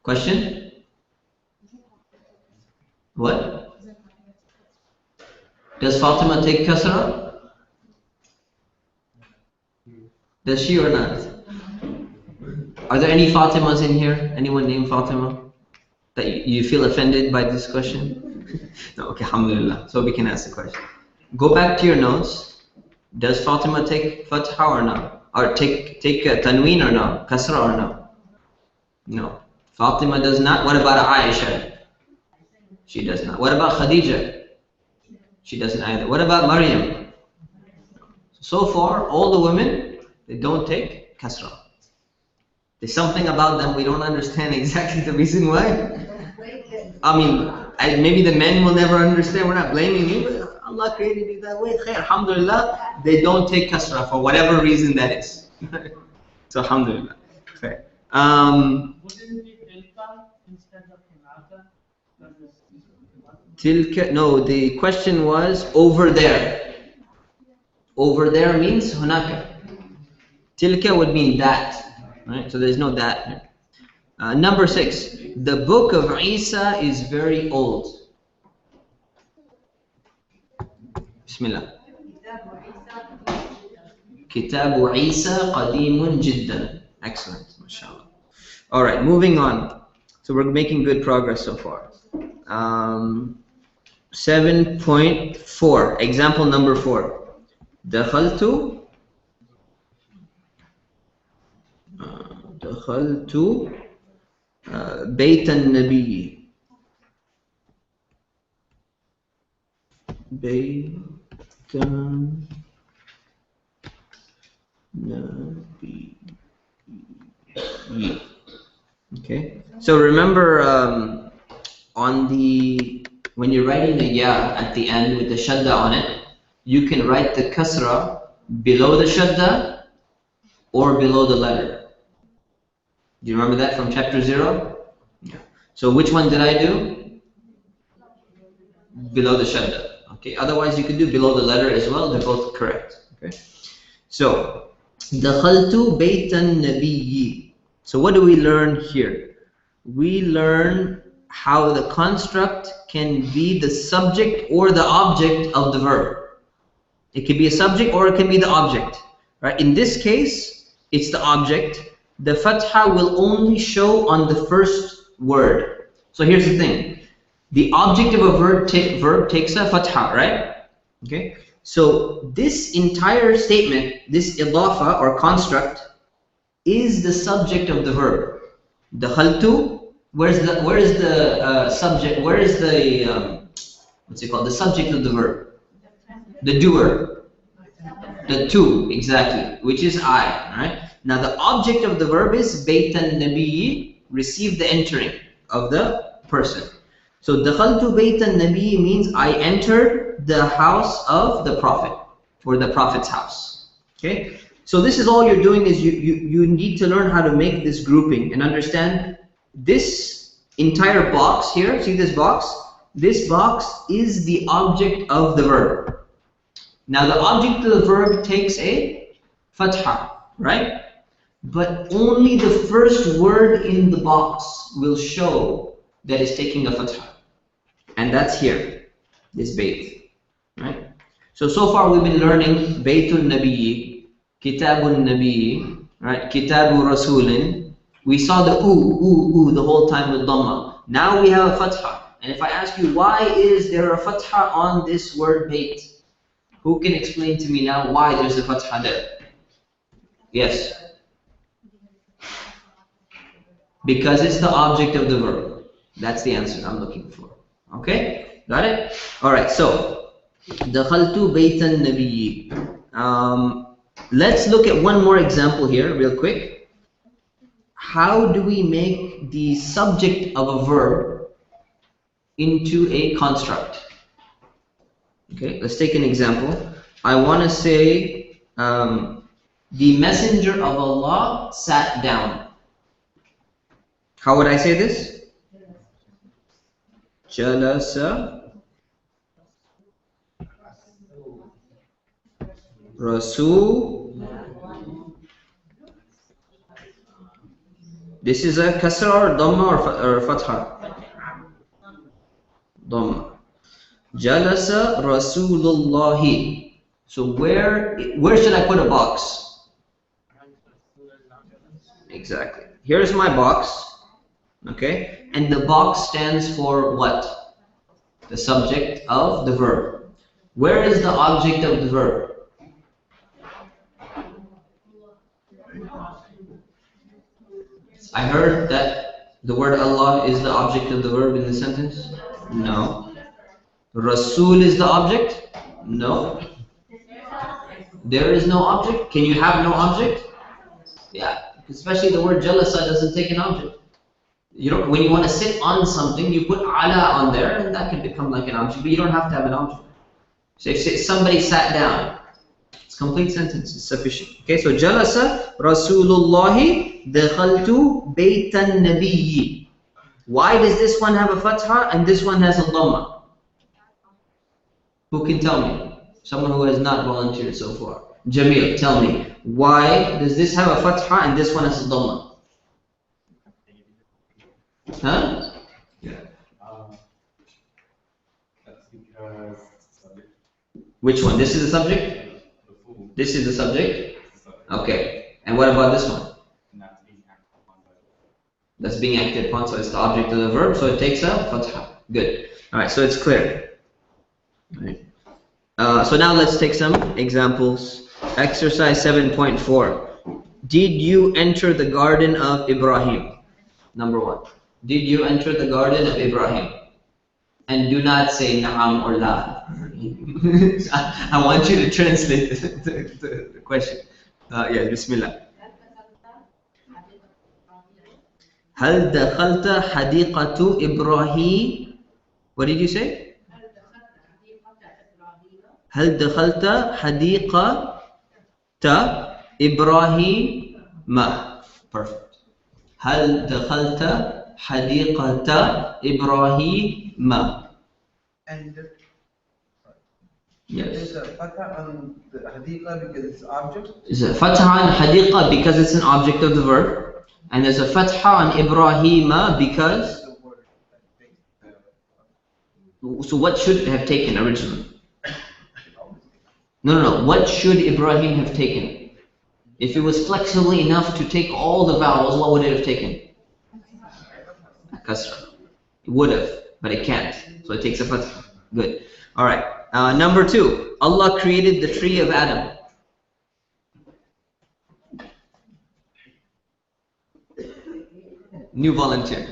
Question? What? Does Fatima take kasra? Does she or not? Are there any Fatimas in here? Anyone named Fatima? That you feel offended by this question? No, okay, alhamdulillah. So we can ask the question. Go back to your notes. Does Fatima take fatha or no? Or take tanween or no? Kasra or no? No. Fatima does not. What about Aisha? She does not. What about Khadija? She doesn't either. What about Maryam? So far, all the women, they don't take kasra. There's something about them we don't understand exactly the reason why. I mean, maybe the men will never understand. We're not blaming you, but Allah created you that way. Khair, alhamdulillah, they don't take kasra for whatever reason that is. So alhamdulillah. Khair. Tilka, no, the question was over there. Over there means hunaka. Tilka would mean that, right? So there's no that. Number 6, the book of Isa is very old. Bismillah. Kitabu Isa qadimun jiddan. Excellent, mashallah. All right, moving on. So we're making good progress so far. 7.4, example number 4. دخلت بيت النبي. بيت النبي. Okay, so remember on the when you're writing the ya at the end with the shadda on it, you can write the kasra below the shadda or below the letter. Do you remember that from chapter 0? Yeah. So which one did I do? Below the shadda. Okay. Otherwise, you could do below the letter as well. They're both correct. Okay. So, dakhaltu baytan nabiyyi. So what do we learn here? We learn how the construct can be the subject or the object of the verb. It can be a subject or it can be the object. Right? In this case, it's the object. The fatha will only show on the first word. So here's the thing. The object of a verb takes a fatha, right? Okay. So this entire statement, this idafa or construct, is the subject of the verb. Dakhaltu, where is the subject? Where is the what's it called? The subject of the verb. The doer. The to, exactly, which is I, right? Now the object of the verb is baytan nabiyyi, receive the entering of the person. So dakhaltu baytan nabiyyi means I entered the house of the Prophet, or the Prophet's house. Okay? So this is all you're doing is you need to learn how to make this grouping and understand this entire box here, see this box? This box is the object of the verb. Now the object of the verb takes a fatha, right? But only the first word in the box will show that it's taking a fatha. And that's here, this bayt, right? So far we've been learning baytul nabiyyi, kitabun nabiyyi, right? Kitabu rasulin. We saw the oo the whole time with dhamma. Now we have a fatha. And if I ask you, why is there a fatha on this word bayt? Who can explain to me now why there's a fatha there? Yes. Because it's the object of the verb. That's the answer I'm looking for. Okay? Got it? Alright, so dakhaltu baytan nabiyyi. Let's look at one more example here real quick. How do we make the subject of a verb into a construct? Okay, let's take an example. I want to say the messenger of Allah sat down. How would I say this? Jalasa Rasul. This is a kasra or dhamma or fatha? Dhamma. Jalasa Rasulullahi. So where should I put a box? Exactly. Here's my box. Okay? And the box stands for what? The subject of the verb. Where is the object of the verb? I heard that the word Allah is the object of the verb in the sentence. No. Rasul is the object? No. There is no object? Can you have no object? Yeah. Especially the word jalasa doesn't take an object. You don't, when you want to sit on something, you put ala on there, and that can become like an object, but you don't have to have an object. So if somebody sat down, it's complete sentence, it's sufficient. Okay, so jalasa Rasulullahi dakhaltu baytan nabiyyi. Why does this one have a fatha and this one has a dhamma? Who can tell me? Someone who has not volunteered so far. Jamil, tell me. Why does this have a fatha and this one has a dhamma? Huh? Yeah. That's because subject. Which one? This is the subject? This is the subject? Okay. And what about this one? That's being acted upon, so it's the object of the verb, so it takes a fatha. Good. Alright, so it's clear. Right. So now let's take some examples. Exercise 7.4. Did you enter the garden of Ibrahim? Number 1. Did you enter the garden of Ibrahim? And do not say na'am or la. I want you to translate the question. Yeah, bismillah. هل دخلت حديقة إبراهيم? What did you say? هل دخلت حديقة إبراهيم؟ Perfect. هل دخلت حديقة إبراهيم؟ And Yes. there's a fatha on the hadiqa because it's object. There's a fatha on حديقة because it's an object of the verb. And there's a fatha on Ibrahim because... The word. So what should it have taken originally? No. What should Ibrahim have taken? If it was flexible enough to take all the vowels, what would it have taken? A kasra. It would have, but it can't. So it takes a fatha. Good. Alright. Number 2. Allah created the tree of Adam. New volunteer.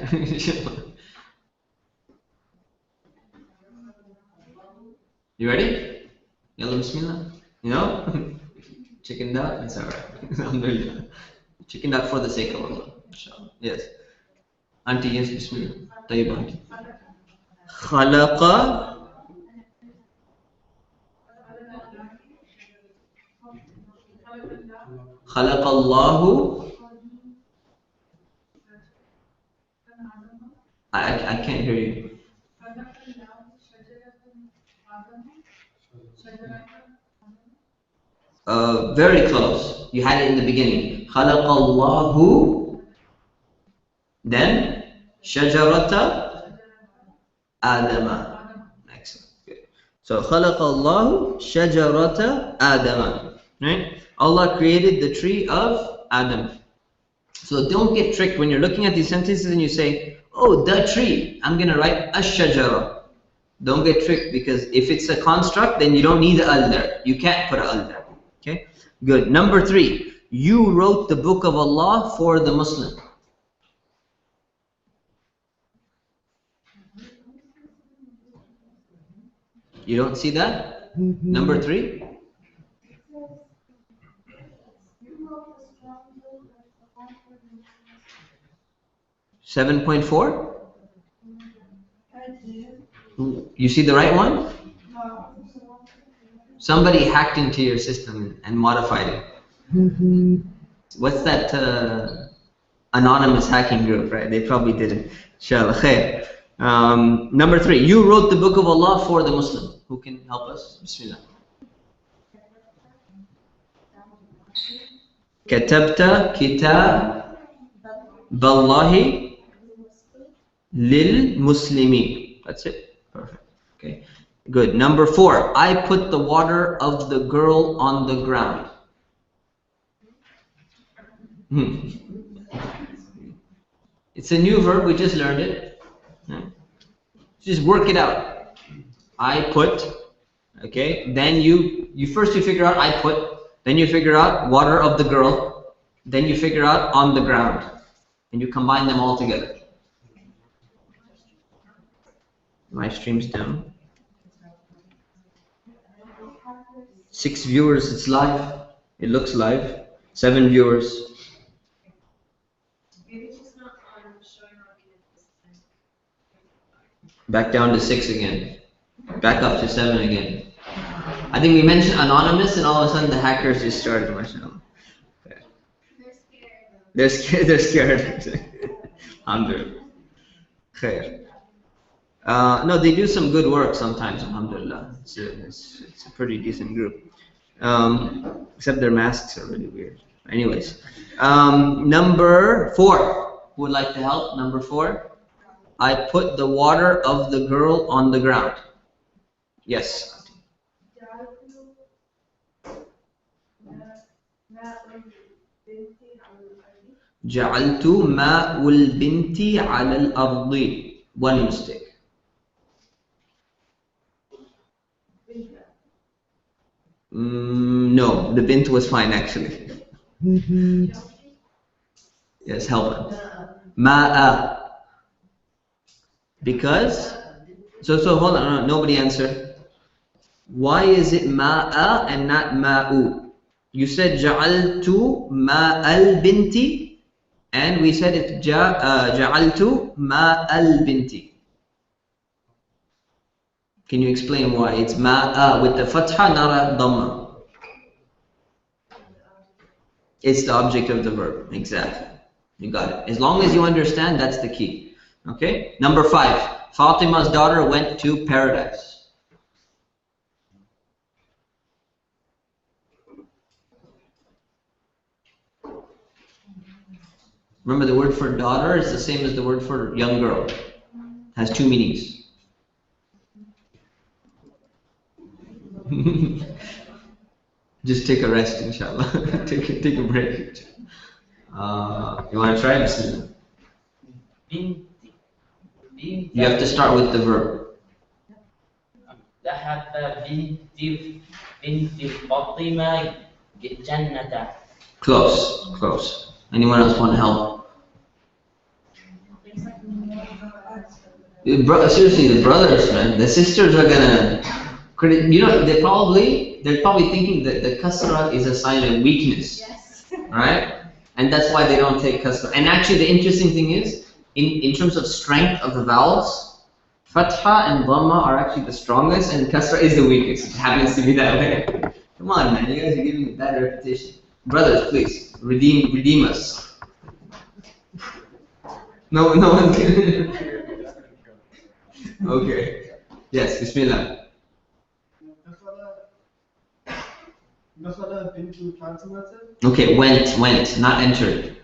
You ready? Yalla bismillah. You know? Chickened out? It's alright. Alhamdulillah. Chickened out for the sake of Allah. Inshallah. Yes. Auntie, yes, bismillah. Tayyib auntie. Khalaqa Allahu. I can't hear you. Very close. You had it in the beginning. خلق الله. Then شجرة آدم. Excellent. Good. So خلق الله شجرة آدم. Right? Allah created the tree of Adam. So don't get tricked when you're looking at these sentences and you say, oh, the tree. I'm going to write ash-shajara. Don't get tricked because if it's a construct, then you don't need the al there. You can't put an al there. Okay? Good. Number 3. You wrote the book of Allah for the Muslim. You don't see that? Number 3. 7.4? You see the right one? Somebody hacked into your system and modified it. What's that anonymous hacking group, right? They probably did it. Inshallah. Khair. Number 3. You wrote the book of Allah for the Muslim. Who can help us? Bismillah. كتبت كتاب الله للمسلمين. That's it. Perfect. Okay. Good. Number 4. I put the water of the girl on the ground. It's a new verb. We just learned it. Just work it out. I put. Okay. Then you first figure out I put. Then you figure out water of the girl. Then you figure out on the ground. And you combine them all together. My stream's down. 6 viewers, it's live. It looks live. 7 viewers. Maybe it's just not on showing on Back down to 6 again. Back up to 7 again. I think we mentioned anonymous, and all of a sudden the hackers just started. Mashallah. They're scared. They're scared. Alhamdulillah. Khair. No, they do some good work sometimes. Alhamdulillah. It's a pretty decent group. Except their masks are really weird. Anyways, number 4. Who would like to help? Number 4. I put the water of the girl on the ground. Yes. جعلت ماء البنت على الأرض. One mistake. No, the bint was fine actually. Yes, help him. Ma'a. Because, so hold on, nobody answered. Why is it ma'a and not ma'u? You said ja'altu ma'al binti, and we said it ja'altu ma'al binti. Can you explain why it's ma'a with the fatha, not a dhamma? It's the object of the verb, exactly. You got it. As long as you understand, that's the key. Okay, number 5. Fatima's daughter went to paradise. Remember, the word for daughter is the same as the word for young girl. It has 2 meanings. Just take a rest, inshallah. take a break. You want to try? Bismillah. You have to start with the verb. ذهب بنت فاطمة جنة. Close. Anyone else want to help? Seriously, the brothers, man, the sisters are gonna. You know, they're probably thinking that the kasra is a sign of weakness, right? And that's why they don't take kasra. And actually, the interesting thing is, in terms of strength of the vowels, fatha and dhamma are actually the strongest, and kasra is the weakest. It happens to be that way. Come on, man, you guys are giving me a bad reputation. Brothers, please redeem us. No one. Okay. Yes, Bismillah. Okay, went, not entered.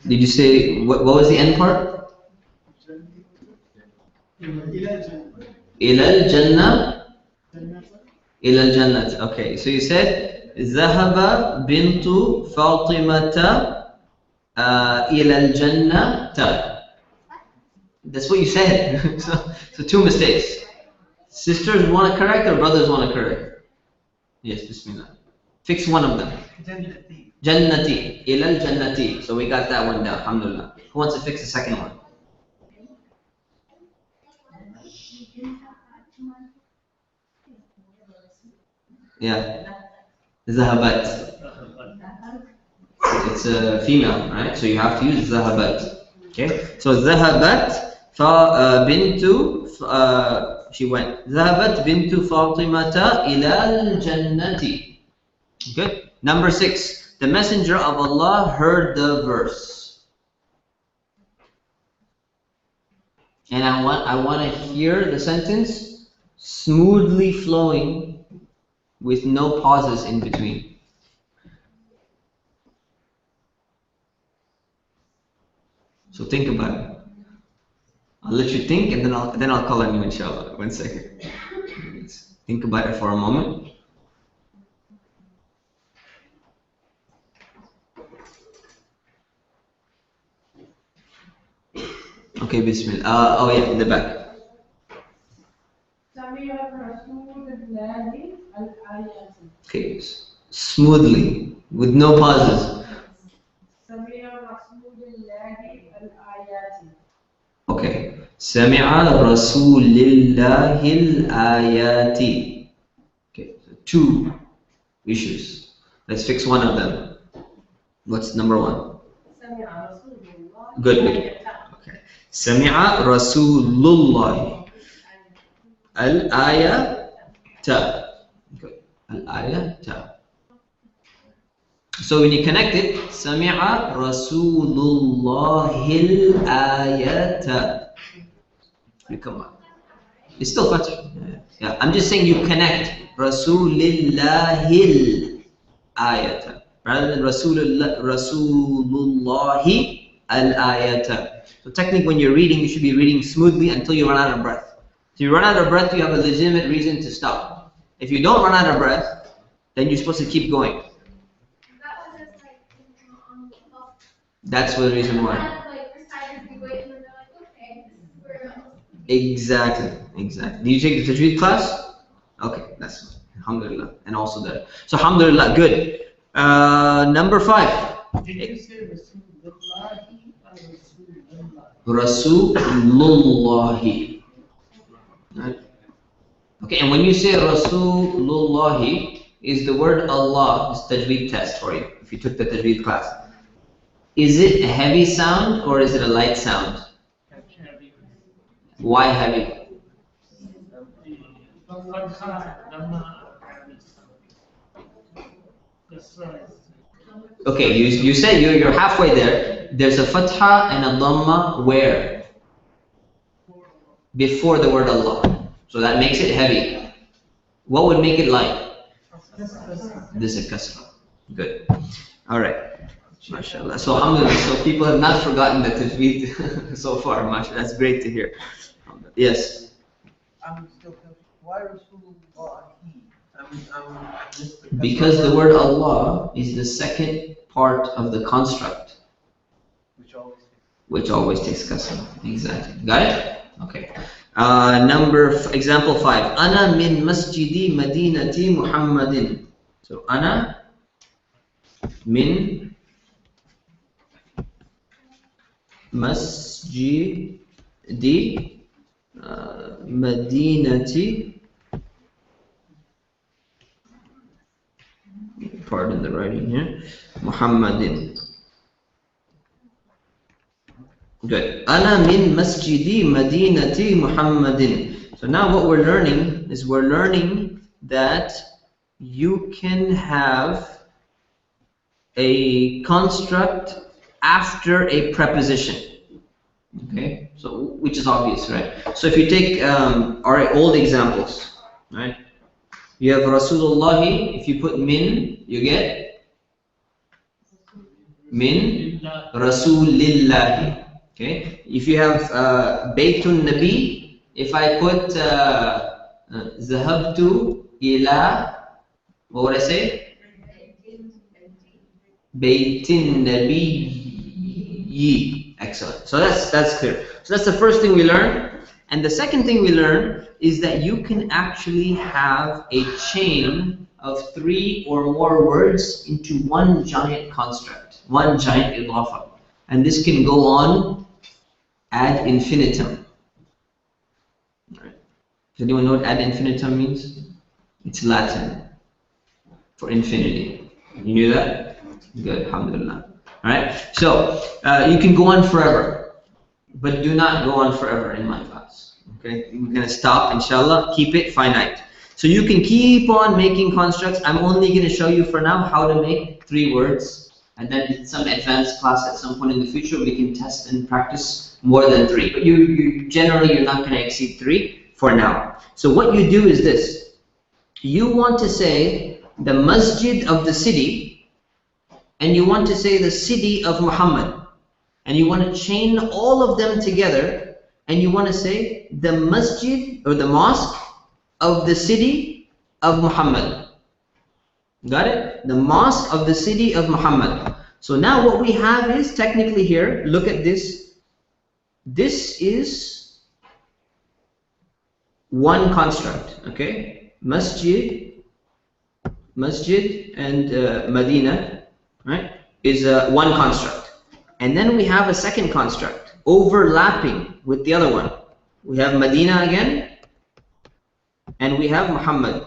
Did you say, what was the end part? Ilal Jannah. Ilal Jannah. Okay, so you said, Zahaba bintu Fatimata ilal Jannah. That's what you said. so 2 mistakes. Sisters want to correct or brothers want to correct? Yes, Bismillah. Fix one of them. Jannati. Ilal Jannati. So we got that one down. Alhamdulillah. Who wants to fix the second one? Yeah. Zahabat. It's a female, right? So you have to use zahabat. Okay. So zahabat bintu. She went. Zahabat bintu Fatimata ilal Jannati. Good. Number 6. The Messenger of Allah heard the verse. And I want to hear the sentence smoothly flowing with no pauses in between. So think about it. I'll let you think, and then I'll call on you, inshallah. 1 second. Think about it for a moment. Okay, Bismillah. Oh yeah, in the back. Okay, smoothly, with no pauses. Okay. Sami'a Rasulillahi al-ayati. Okay, so two issues. Let's fix one of them. What's number one? Good, good. Okay. Sami'a Rasulullah. Al-ayata. Good. Al-ayata. So when you connect it, Sami'a Rasulullahil ayata. You come on. It's still Fath. Yeah, I'm just saying you connect Rasulillahil ayata rather than Rasulullahi al ayata. So technically when you're reading, you should be reading smoothly until you run out of breath. If you run out of breath, you have a legitimate reason to stop. If you don't run out of breath, then you're supposed to keep going. That's the reason why. Exactly, exactly. Do you take the tajweed class? Okay, that's fine. Alhamdulillah. And also that. So alhamdulillah, good. Number 5. Did you say Rasulullahi? Right. Okay, and when you say Rasulullahi, is the word Allah, this tajweed test for you, if you took the tajweed class. Is it a heavy sound or is it a light sound? Why heavy? Okay, you said you're halfway there. There's a fatha and a dhamma where? Before the word Allah. So that makes it heavy. What would make it light? This is a kasra. Good. Alright. MashaAllah. So alhamdulillah, so people have not forgotten the tajweed so far. MashaAllah. That's great to hear. Yes. I'm still confused. Why Rasulullahi? Because the word Allah is the second part of the construct, which always takes kasra. Exactly. Got it? Okay. Example 5. Ana min masjidi madinati Muhammadin. So ana min masjidi madinati. Pardon the writing here. Muhammadin. Good. Ana min masjidi madinati Muhammadin. So now what we're learning is that you can have a construct after a preposition. Okay, so which is obvious, right? So if you take our old examples, right? You have Rasulullahi. If you put min, you get min Rasulillahi. Okay. If you have Baytun Nabi, if I put Zahabtu ila, what would I say? Baytin Nabiyyi. Excellent. So that's clear. So that's the first thing we learn. And the second thing we learn is that you can actually have a chain of 3 or more words into one giant construct, one giant idafa. And this can go on ad infinitum. Right. Does anyone know what ad infinitum means? It's Latin for infinity. You knew that? Good, alhamdulillah. Alright, so you can go on forever, but do not go on forever in my class. Okay, we're going to stop, inshallah, keep it finite. So you can keep on making constructs. I'm only going to show you for now how to make 3 words, and then in some advanced class at some point in the future we can test and practice more than 3. But you're not going to exceed 3 for now. So what you do is this. You want to say the masjid of the city, and you want to say the city of Muhammad, and you want to chain all of them together, and you want to say the masjid or the mosque of the city of Muhammad. Got it? The mosque of the city of Muhammad. So now what we have is technically here, look at this. This is one construct, okay? Masjid and Medina, right, is one construct. And then we have a second construct, overlapping with the other one. We have Medina again, and we have Muhammad.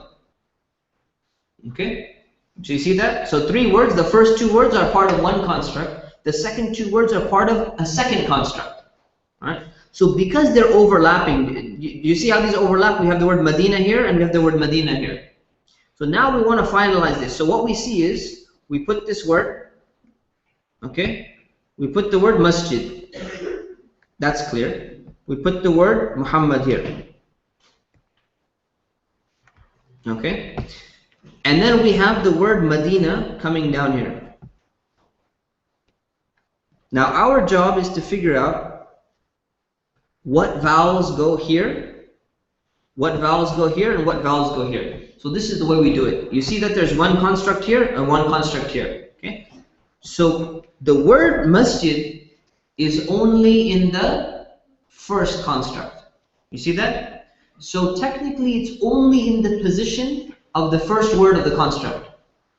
Okay? So you see that? So 3 words, the first 2 words are part of one construct. The second 2 words are part of a second construct. Alright? So because they're overlapping, you see how these overlap? We have the word Medina here and we have the word Medina here. So now we want to finalize this. So what we see is, we put this word, okay? We put the word masjid. That's clear. We put the word Muhammad here. Okay? And then we have the word Medina coming down here. Now our job is to figure out what vowels go here, what vowels go here, and what vowels go here. So this is the way we do it. You see that there's one construct here and one construct here. Okay? So the word masjid is only in the first construct. You see that? So technically it's only in the position of the first word of the construct.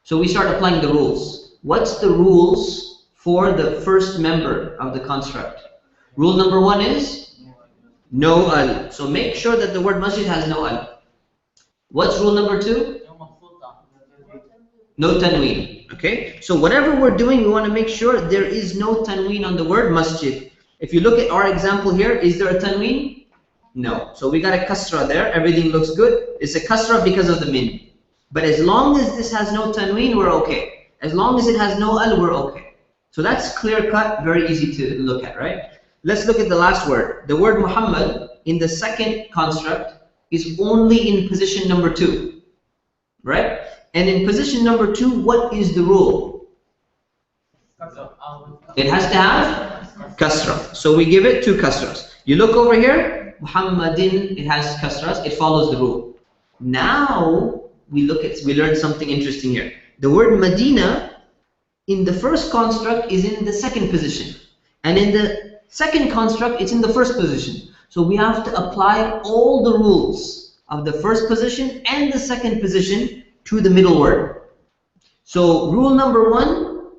So we start applying the rules. What's the rules for the first member of the construct? Rule number 1 is no al. So make sure that the word masjid has no al. What's rule number 2? No tanween. Okay? So whatever we're doing, we want to make sure there is no tanween on the word masjid. If you look at our example here, is there a tanween? No. So we got a kasra there. Everything looks good. It's a kasra because of the min. But as long as this has no tanween, we're okay. As long as it has no al, we're okay. So that's clear cut, very easy to look at, right? Let's look at the last word. The word Muhammad in the second construct is only in position number 2, right? And in position number 2, what is the rule? It has to have kasra. So we give it 2 kasras. You look over here, Muhammadin, it has kasras, it follows the rule. Now we learn something interesting here. The word Medina in the first construct is in the second position. And in the second construct, it's in the first position. So we have to apply all the rules of the first position and the second position to the middle word. So rule number 1,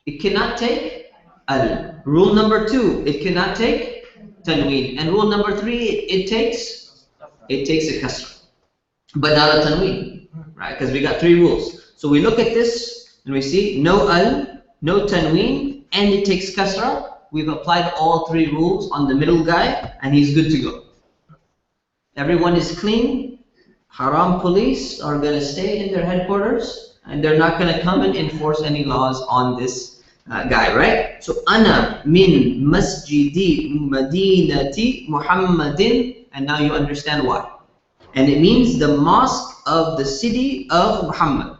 it cannot take al. Rule number 2, it cannot take tanween. And rule number 3, it takes a kasra, but not a tanween, right? Because we got 3 rules. So we look at this and we see no al, no tanween, and it takes kasra. We've applied all 3 rules on the middle guy, and he's good to go. Everyone is clean. Haram police are going to stay in their headquarters, and they're not going to come and enforce any laws on this guy, right? So, Ana min masjidi madinati Muhammadin, and now you understand why. And it means the mosque of the city of Muhammad.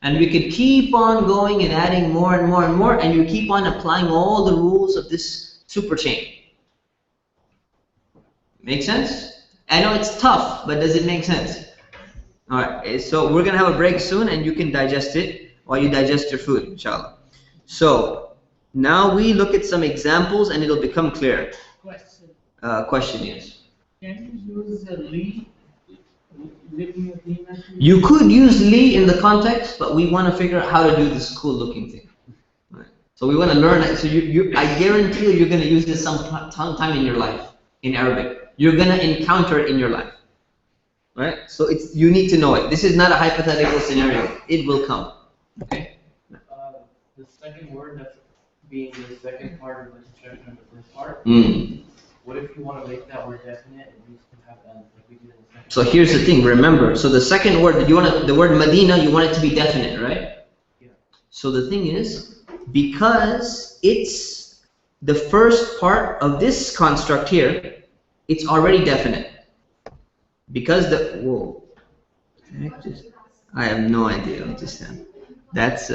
And we could keep on going and adding more and more and more, and you keep on applying all the rules of this super chain. Make sense? I know it's tough, but does it make sense? Alright, so we're going to have a break soon, and you can digest it while you digest your food, inshallah. So, now we look at some examples, and it'll become clear. Question, yes. Can you use li? You could use li in the context, but we want to figure out how to do this cool looking thing. Right. So we want to learn it. So I guarantee you're going to use this sometime in your life, in Arabic. You're going to encounter it in your life. Right? So you need to know it. This is not a hypothetical scenario. It will come. Okay? The second word that's being the second part of the construction of the first part, what if you want to make that word definite and you can have that like we did in the second? So here's the thing, remember, so the second word, the word Medina, you want it to be definite, right? Yeah. So the thing is, because it's the first part of this construct here, it's already definite. Because whoa, I have no idea. That's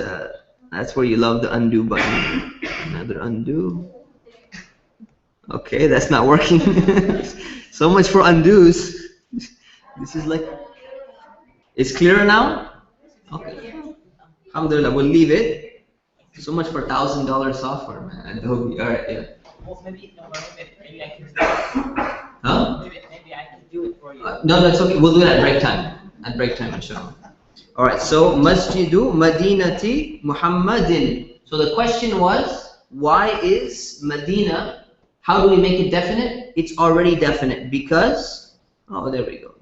where you love the undo button. Another undo. Okay, that's not working. So much for undos. This is like, it's clearer now? Okay. Alhamdulillah, we'll leave it. So much for $1,000 software, man. Adobe. Alright, yeah. Well, maybe I can do it. Huh? Maybe I can do it for you. No, that's okay. We'll do it at break time. At break time, inshallah. Alright, so Masjidu Madinati Muhammadin. So the question was, why is Medina, how do we make it definite? It's already definite because, oh, there we go.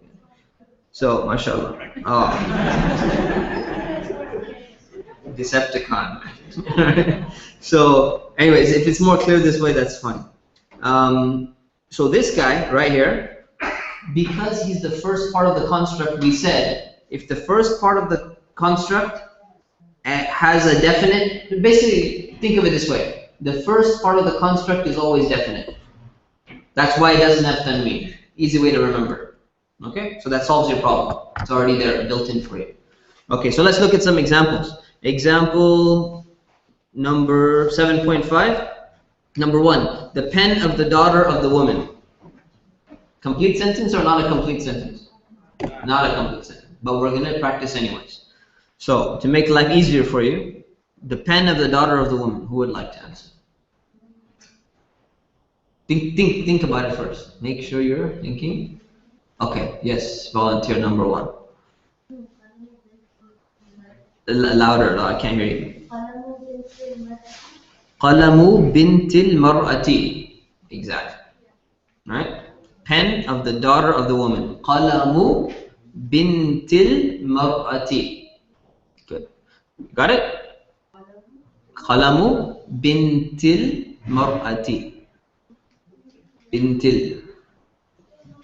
So, mashallah. Oh. Decepticon. So, anyways, if it's more clear this way, that's fine. So this guy right here, because he's the first part of the construct, we said if the first part of the construct has a definite, basically think of it this way: the first part of the construct is always definite. That's why it doesn't have tanween. Easy way to remember. Okay, so that solves your problem. It's already there, built in for you. Okay, so let's look at some examples. Example number 7.5. Number 1, the pen of the daughter of the woman. Complete sentence or not a complete sentence? Not a complete sentence, but we're going to practice anyways. So, to make life easier for you, the pen of the daughter of the woman. Who would like to answer? Think about it first. Make sure you're thinking. Okay, yes, volunteer number 1. Louder, I can't hear you. Qalamu bintil mar'ati. Exactly. Right? Pen of the daughter of the woman. Qalamu bintil mar'ati. Good. Got it? Qalamu bintil mar'ati. Bintil.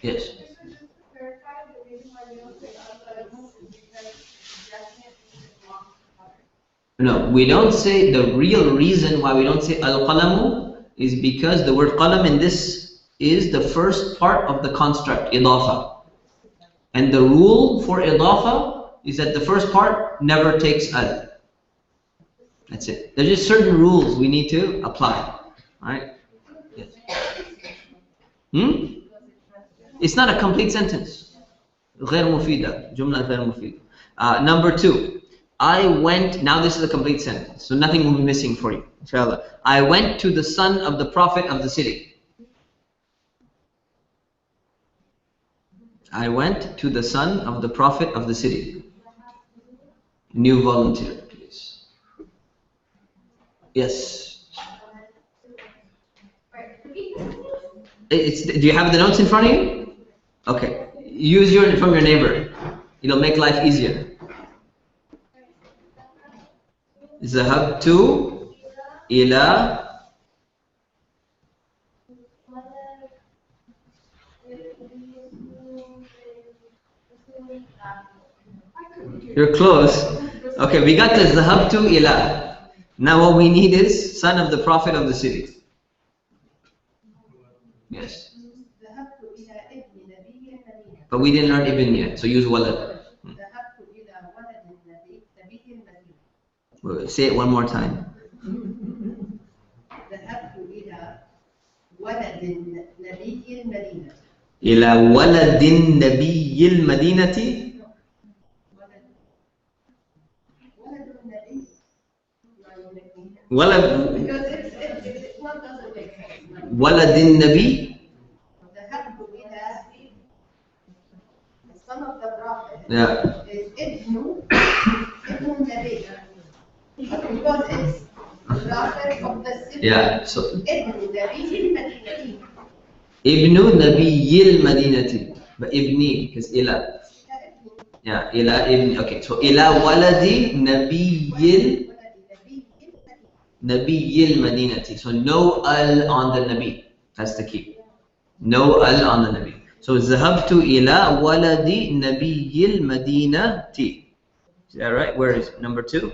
Yes. No, we don't say, the real reason why we don't say al-qalamu is because the word qalam in this is the first part of the construct, idafa. And the rule for idafa is that the first part never takes al. That's it. There's just certain rules we need to apply. Alright? Yes. It's not a complete sentence. غير مفيدة. جملة غير مفيدة. Number 2. I went, now this is a complete sentence, so nothing will be missing for you, inshallah. I went to the son of the prophet of the city. I went to the son of the prophet of the city. New volunteer, please. Yes. Do you have the notes in front of you? Okay. Use from your neighbor. It'll make life easier. ذهبت إلى You're close. Okay, we got the ذهبت إلى. Now what we need is son of the prophet of the city. Yes. But we didn't learn ibn yet, so use walad. Say it one more time. إلى ولد النبي المدينة. ولد النبي. Yeah. Because it's the prophet of the city. Yeah. So. Ibn Nabi al-Madinati. But Ibni, because Ila. Yeah, Ila Ibn. Okay, so Ila waladi Nabi al-Madinati. So no al on the Nabi. That's the key. No al on the Nabi. So Zahabtu ila waladi Nabi al-Madinati. Is that right? Where is number 2?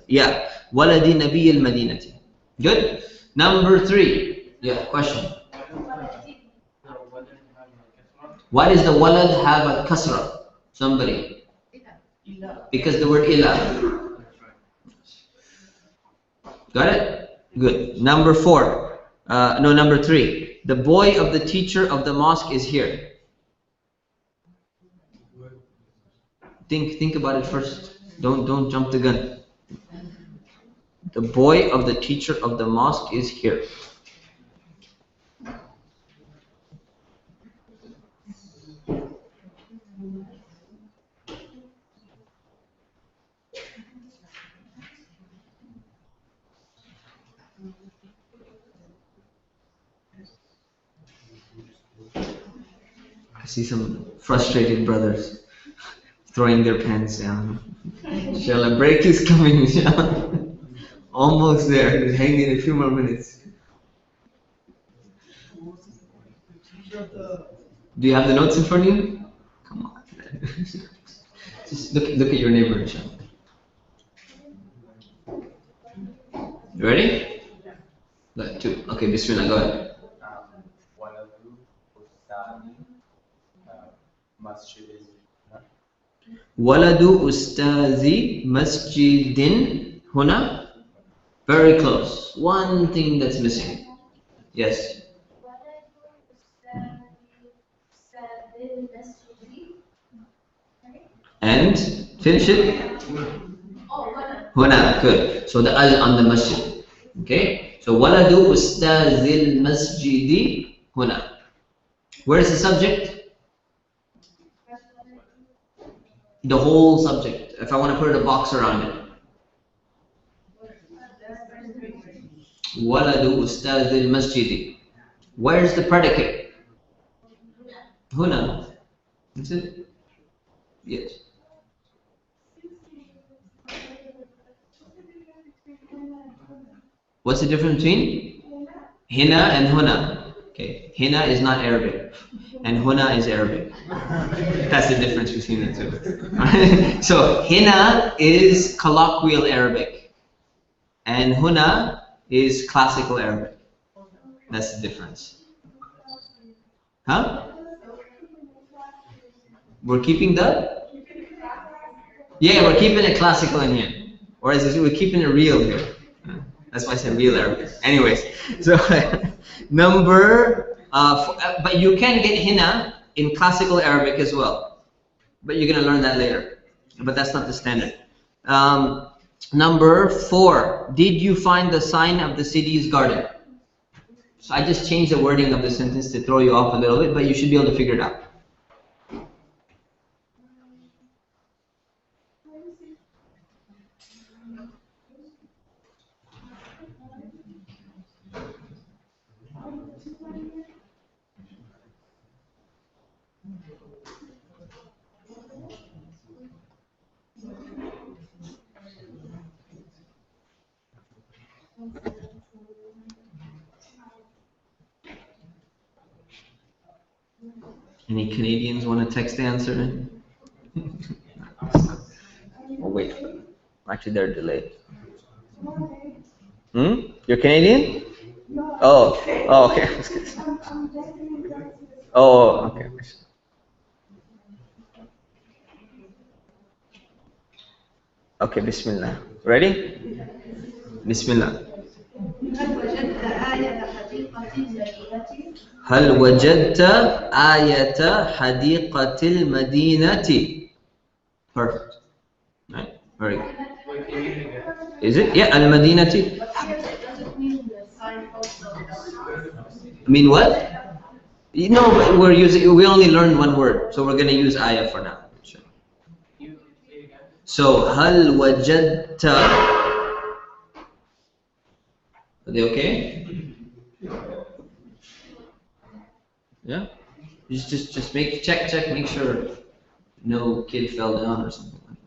Yeah, waladi Nabi al-Madinati. Good. Number 3. Yeah, question. Why does the walad have a kasra? Somebody. Because the word ila. Got it? Good. Number 4. Number 3. The boy of the teacher of the mosque is here. Think about it first. Don't jump the gun. The boy of the teacher of the mosque is here. I see some frustrated brothers. throwing their pants down. Inshallah, break is coming, inshallah. Almost there. Just hang in a few more minutes. Do you have the notes in front of you? Come on. Just look at your neighbor, inshallah. You ready? Look, two. Okay, Bismillah, go ahead. Waladu ustazi masjidin huna. Very close. One thing that's missing. Yes. And finish it. Huna. Good. So the al on the masjid. Okay. So waladu ustazil masjidi huna. Where is the subject? The whole subject. If I want to put a box around it. Waladu ustazil masjidi. Where's the predicate? Huna. That's it? Yes. What's the difference between hina and huna? Okay, hina is not Arabic, and huna is Arabic. That's the difference between the two. So hina is colloquial Arabic, and huna is classical Arabic. That's the difference. Huh? We're keeping the? Yeah, we're keeping it classical in here. Or as we're keeping it real here. That's why I said real Arabic. Anyways, so number, but you can get hina in classical Arabic as well. But you're going to learn that later. But that's not the standard. Number 4, did you find the sign of the city's garden? So I just changed the wording of the sentence to throw you off a little bit, but you should be able to figure it out. Any Canadians want to text the answer? Oh wait, actually they're delayed. You're Canadian? Oh, oh okay. Oh, okay. Okay, Bismillah. Ready? Bismillah. هل وجدت آية حديقة المدينة? Perfect. Right. Very good. Is it? Yeah, al-Madinati. Mean what? No, but we only learned one word, so we're going to use ayah for now. So, هل وجدت. Are they okay? Yeah? Just check, make sure no kid fell down or something like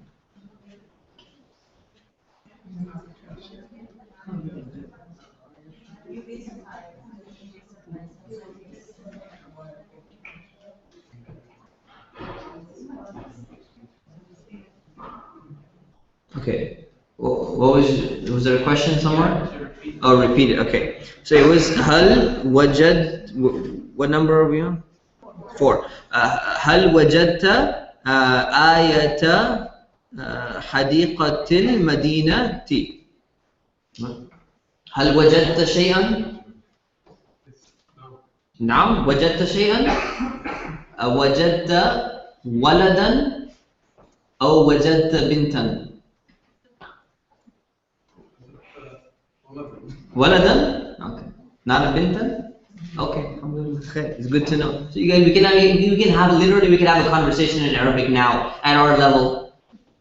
that. Okay. Well, was there a question somewhere? Oh, repeat it. Okay. So it was hal wajad. What number are we on? 4. هل وجدت آية حديقة المدينة؟ هل وجدت شيئا؟ نعم، وجدت شيئا؟ وجدت ولدا أو وجدت بنتا؟ ولدا؟ Okay. Not a بنتا? Okay, it's good to know. So you guys, we can have a conversation in Arabic now at our level,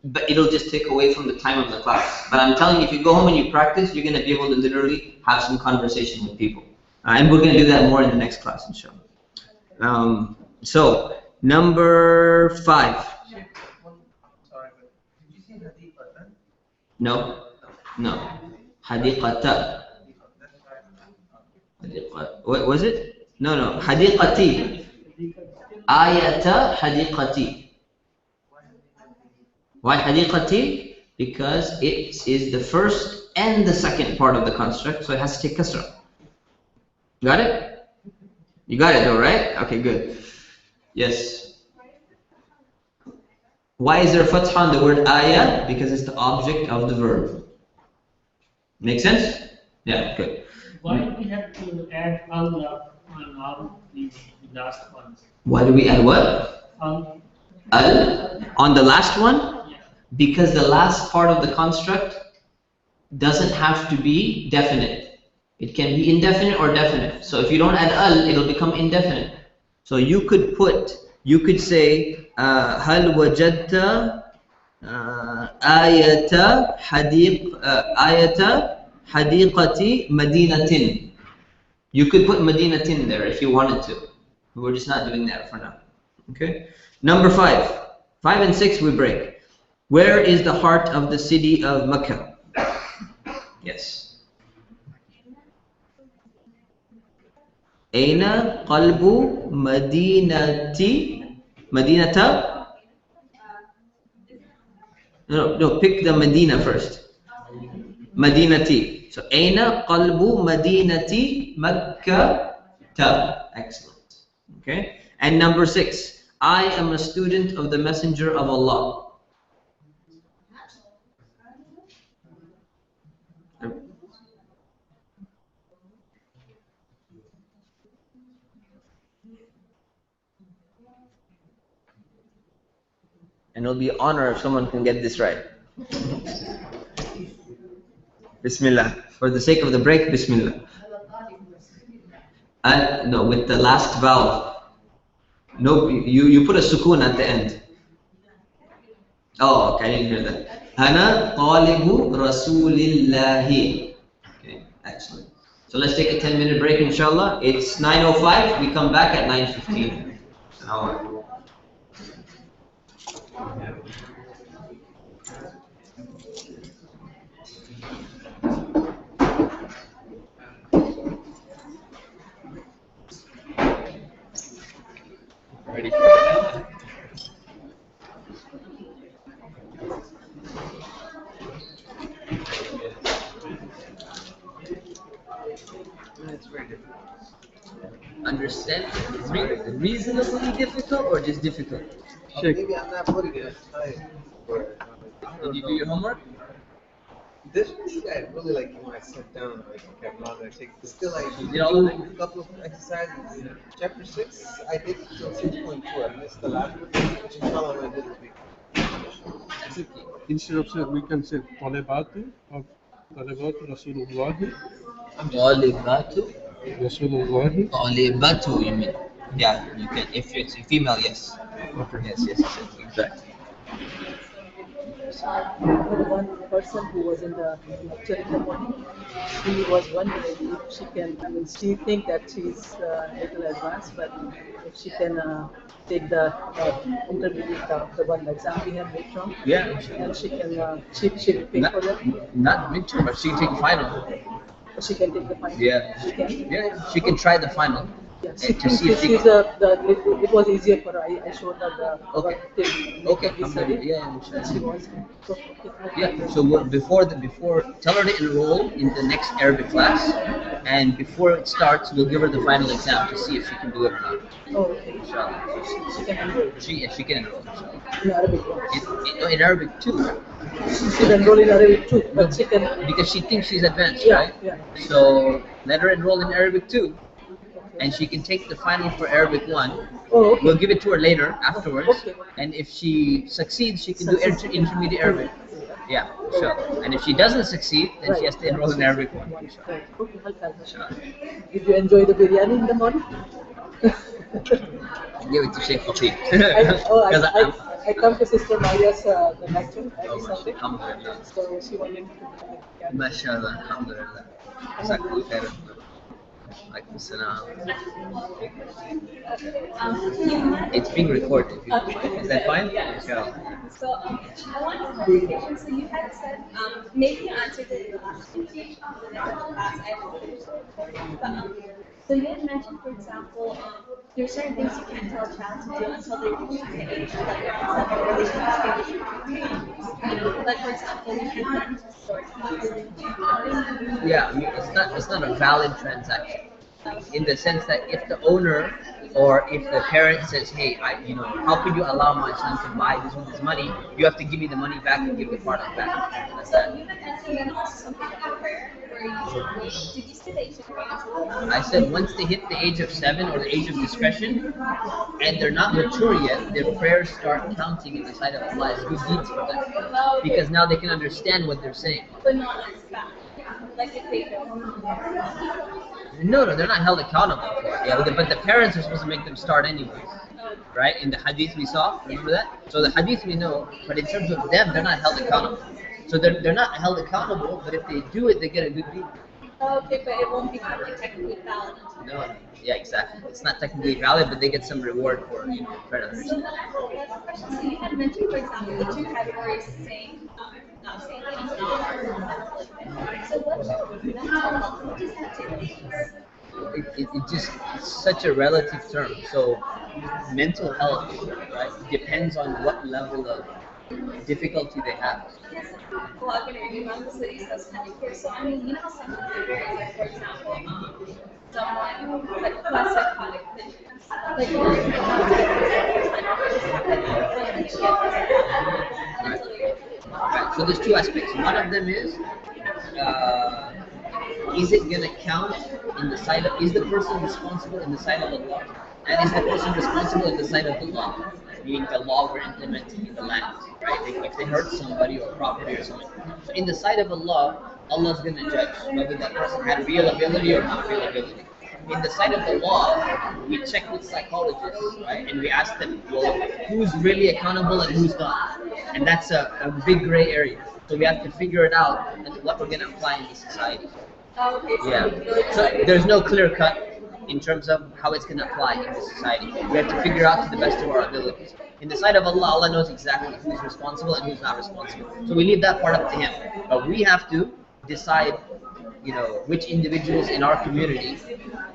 but it'll just take away from the time of the class. But I'm telling you, if you go home and you practice, you're going to be able to literally have some conversation with people. And we're going to do that more in the next class, inshallah. So, number 5. No. No. حديقة. What was it? No. حديقتي. آية حديقتي. Why حديقتي? Because it is the first and the second part of the construct, so it has to take kasra. Got it? You got it though, right? Okay, good. Yes. Why is there fatha on the word ayah? Because it's the object of the verb. Make sense? Yeah, good. Why do we have to add Allah on all these last ones? Why do we add what? Al on the last one? Because the last part of the construct doesn't have to be definite. It can be indefinite or definite. So if you don't add al, it'll become indefinite. So you could say هل وجدت آية حديقة مدينة. You could put مدينة there if you wanted to. We're just not doing that for now. Okay. Number 5. 5 and 6 we break. Where is the heart of the city of Mecca? Yes. أين قلب مدينة. No, pick the Medina first. Madinati. So أين قلب مدينة مكة. Excellent. Okay. And number 6. I am a student of the Messenger of Allah. And it'll be an honor if someone can get this right. Bismillah. For the sake of the break, Bismillah. No, with the last vowel. No, you put a sukoon at the end. Oh, okay, I didn't hear that. Ana talibu rasulillahi. Okay, excellent. So let's take a 10-minute break, inshallah. It's 9:05. We come back at 9:15. Ready? That's very difficult. Understand? Is it reasonably difficult or just difficult? Maybe I'm not putting it. Did you do your homework? This I really like when I sit down, like okay, I'm not gonna take. It's still like You did all of it? a couple of exercises. Chapter 6, I did till 6.2. I missed the last one, which inshallah I'm gonna do this week. Instead of saying, we can say Talibatu or Talibatu Rasulullahi. Talibatu. Rasulullahi. Talibatu, you mean? Yeah, you can. If it's a female, yes. Okay. Yes, exactly. One person who was in the lecture in the morning, he was wondering if she can, she think that she's a little advanced, but if she can take the intermediate, the one exam we have midterm, Yeah. and she can, she will pay for that. Not midterm, but she can take final. She can take the final. Yeah. She can. Yeah, she can try the final. Yeah, To see if she it was easier for her. I showed her the Okay. Okay. Yeah, and she wants to. Yeah. So before tell her to enroll in the next Arabic class, and before it starts, we'll give her the final exam to see if she can do it or not. Oh, okay. Inshallah. She can enroll. She can enroll. Inshallah. In Arabic. In Arabic too. She should enroll in Arabic too, but she can. Because she thinks she's advanced, Yeah, right? yeah. So let her enroll in Arabic too. And she can take the final for Arabic 1. Oh, okay. We'll give it to her later, afterwards. Okay. And if she succeeds, she can do intermediate Arabic. Yeah, sure. And if she doesn't succeed, then she has to enroll in Arabic 1. Right. Okay, I'll tell her. Sure. Did you enjoy the biryani in the morning? Give it to Sheikh Fatih. I come to Sister Maria's the lecture every Sunday. Alhamdulillah. So she wanted to. MashaAllah, alhamdulillah. Jazakallah khairan. Like salam. You It's being recorded. Okay. Is that fine? Yeah. Sure. So I want clarification. So you had said maybe you answered it in the last question, and then in the past I haven't finished the recording. But so you had mentioned, for example, there are certain things you can't tell a child to do until they reach the age of like 7 or they can distinguish. Like for example, you can't store keys. Yeah, I mean, it's not a valid transaction in the sense that if the owner or if the parent says, hey, how could you allow my son to buy this with his money? You have to give me the money back and give the product back. So you had mentioned then also something about prayer, where you did you say that you should pray until I said once they hit the age of 7 or the age of discretion and they're not mature yet, their prayers start counting in the sight of Allah as good deeds for them. Because now they can understand what they're saying. but not as fast. Like if they don't. No, they're not held accountable for it. Yeah, but the parents are supposed to make them start anyways. Right? In the hadith we saw, remember that? So the hadith we know, but in terms of them, they're not held accountable. So they're not held accountable, but if they do it, they get a good deed. Okay, but it won't be technically valid. No, yeah, exactly. It's not technically valid, but they get some reward for trying to So understand. then I have another question. So you had mentioned, for example, the two categories, saying, not saying, and not. So what about mental health? What does that take? It just it's such a relative term. So mental health, right, depends on what level of difficulty they have. Well, I'm going to remind the city, so it's kind of clear. So, I mean, you know, some categories, like, for example, someone, like, who has psychotic conditions, like, you're kind Right. So there's two aspects. One of them is it gonna count in the sight of, is the person responsible in the sight of Allah? And is the person responsible in the sight of the law? Meaning the law we're implementing in the land, right? If they hurt somebody or property or something. So in the sight of Allah, Allah's gonna judge whether that person had real ability or not real ability. In the sight of the law, we check with psychologists, right? And we ask them, well, who's really accountable and who's not? And that's a big gray area. So we have to figure it out and what we're gonna apply in the society. Yeah. So there's no clear cut in terms of how it's going to apply in the society. We have to figure out to the best of our abilities. In the sight of Allah, Allah knows exactly who's responsible and who's not responsible. So we leave that part up to Him. But we have to decide, which individuals in our community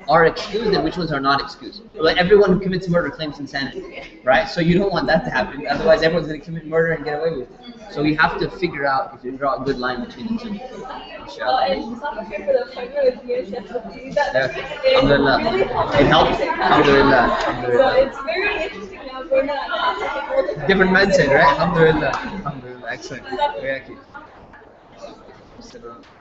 are excused and which ones are not excused. Like everyone who commits murder claims insanity, right? So you don't want that to happen. Otherwise, everyone's going to commit murder and get away with it. So we have to figure out if you draw a good line between the two. Inshallah. and some of you for the appointment with you, Chef Sophie, that Alhamdulillah. really It helps. Alhamdulillah. So Alhamdulillah. it's very interesting now going on. Different mindset, right? Alhamdulillah. Alhamdulillah. Excellent. Very accurate.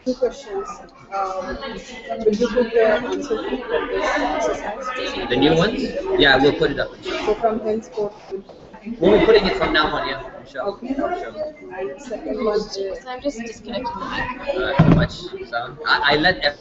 Two questions. Will you put the answer key for this exercise? The new ones? Yeah, we'll put it up. So from henceforth, We'll be putting it from now on, yeah. Inshallah. okay. And second one is. So I'm just disconnecting the mic. Too much sound. I let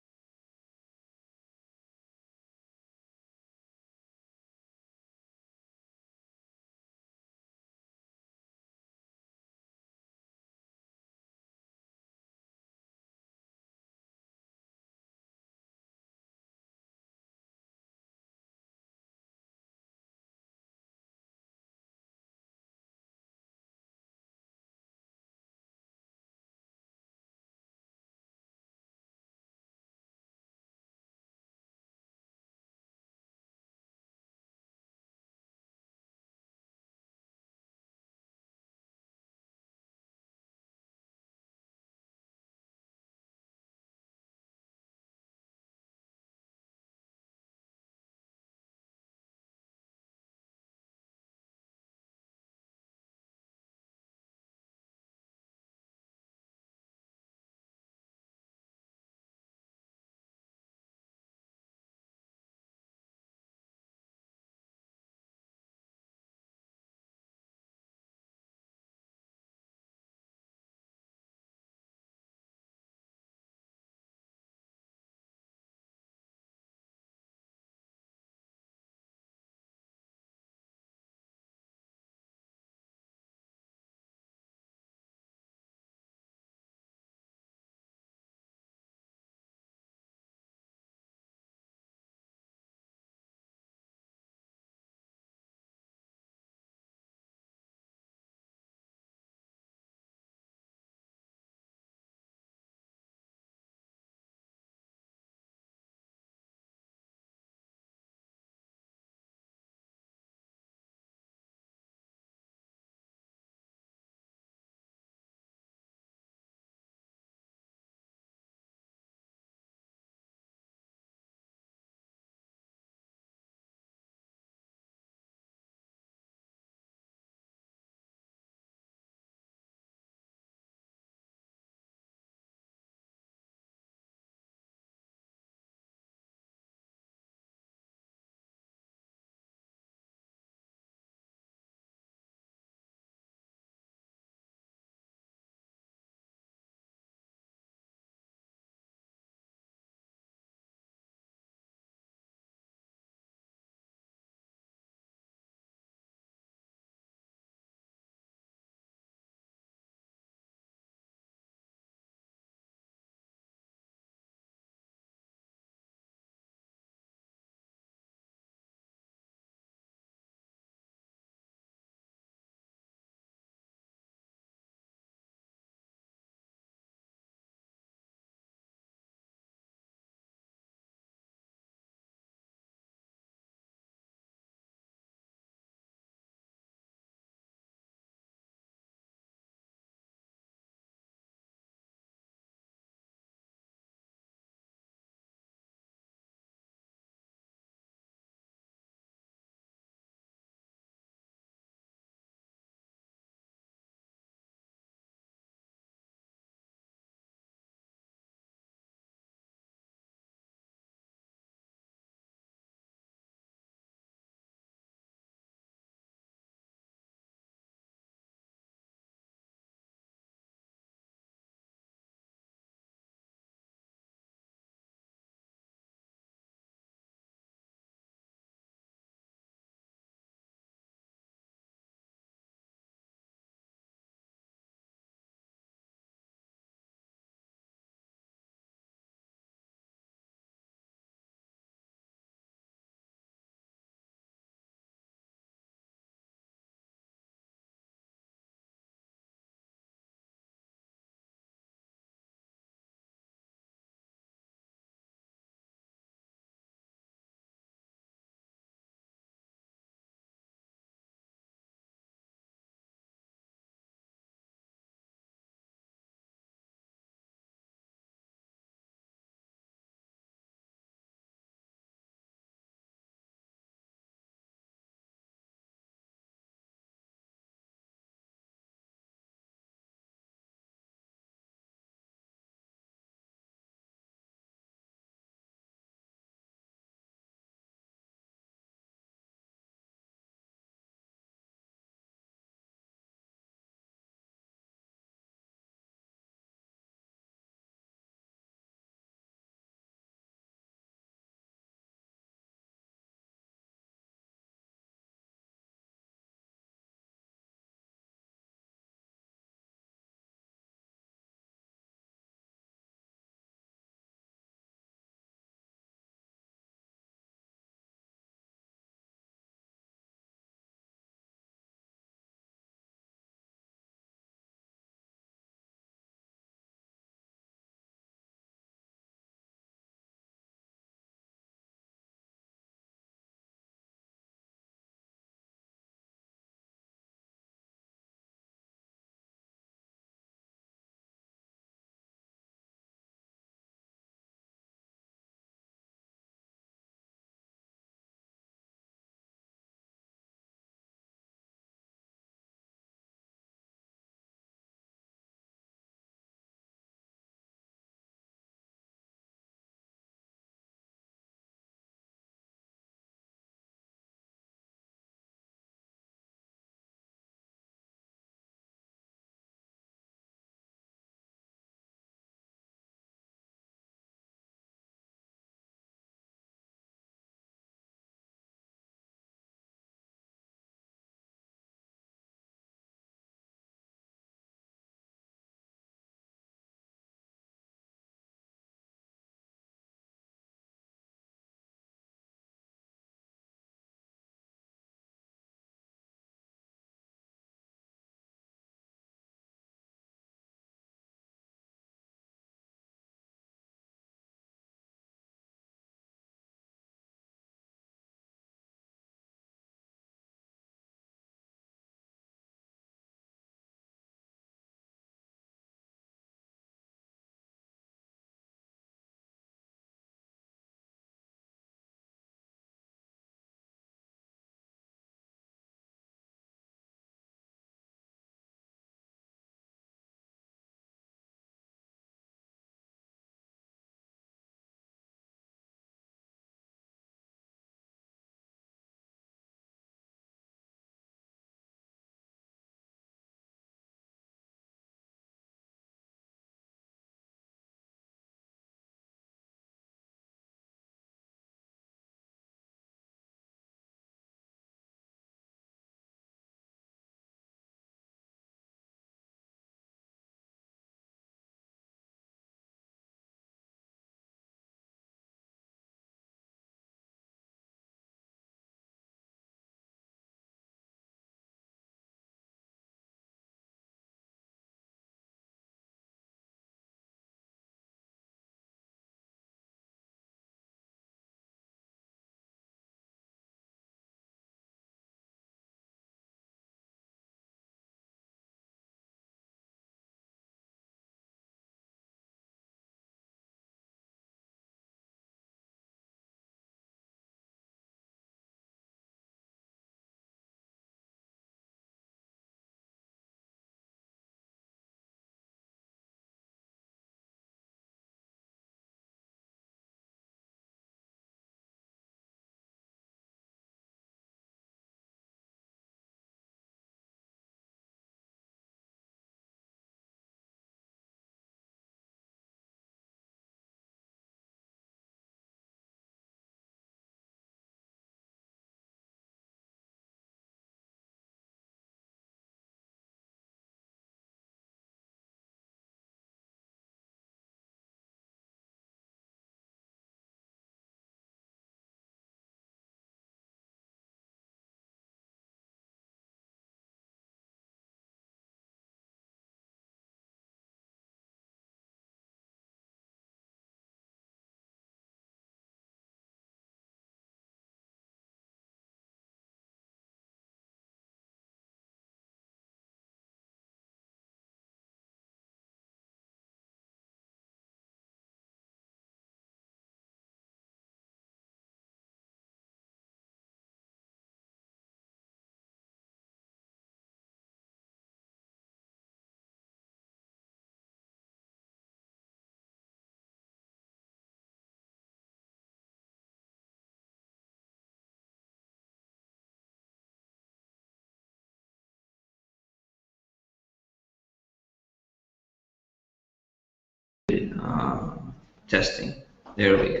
Testing. There we go.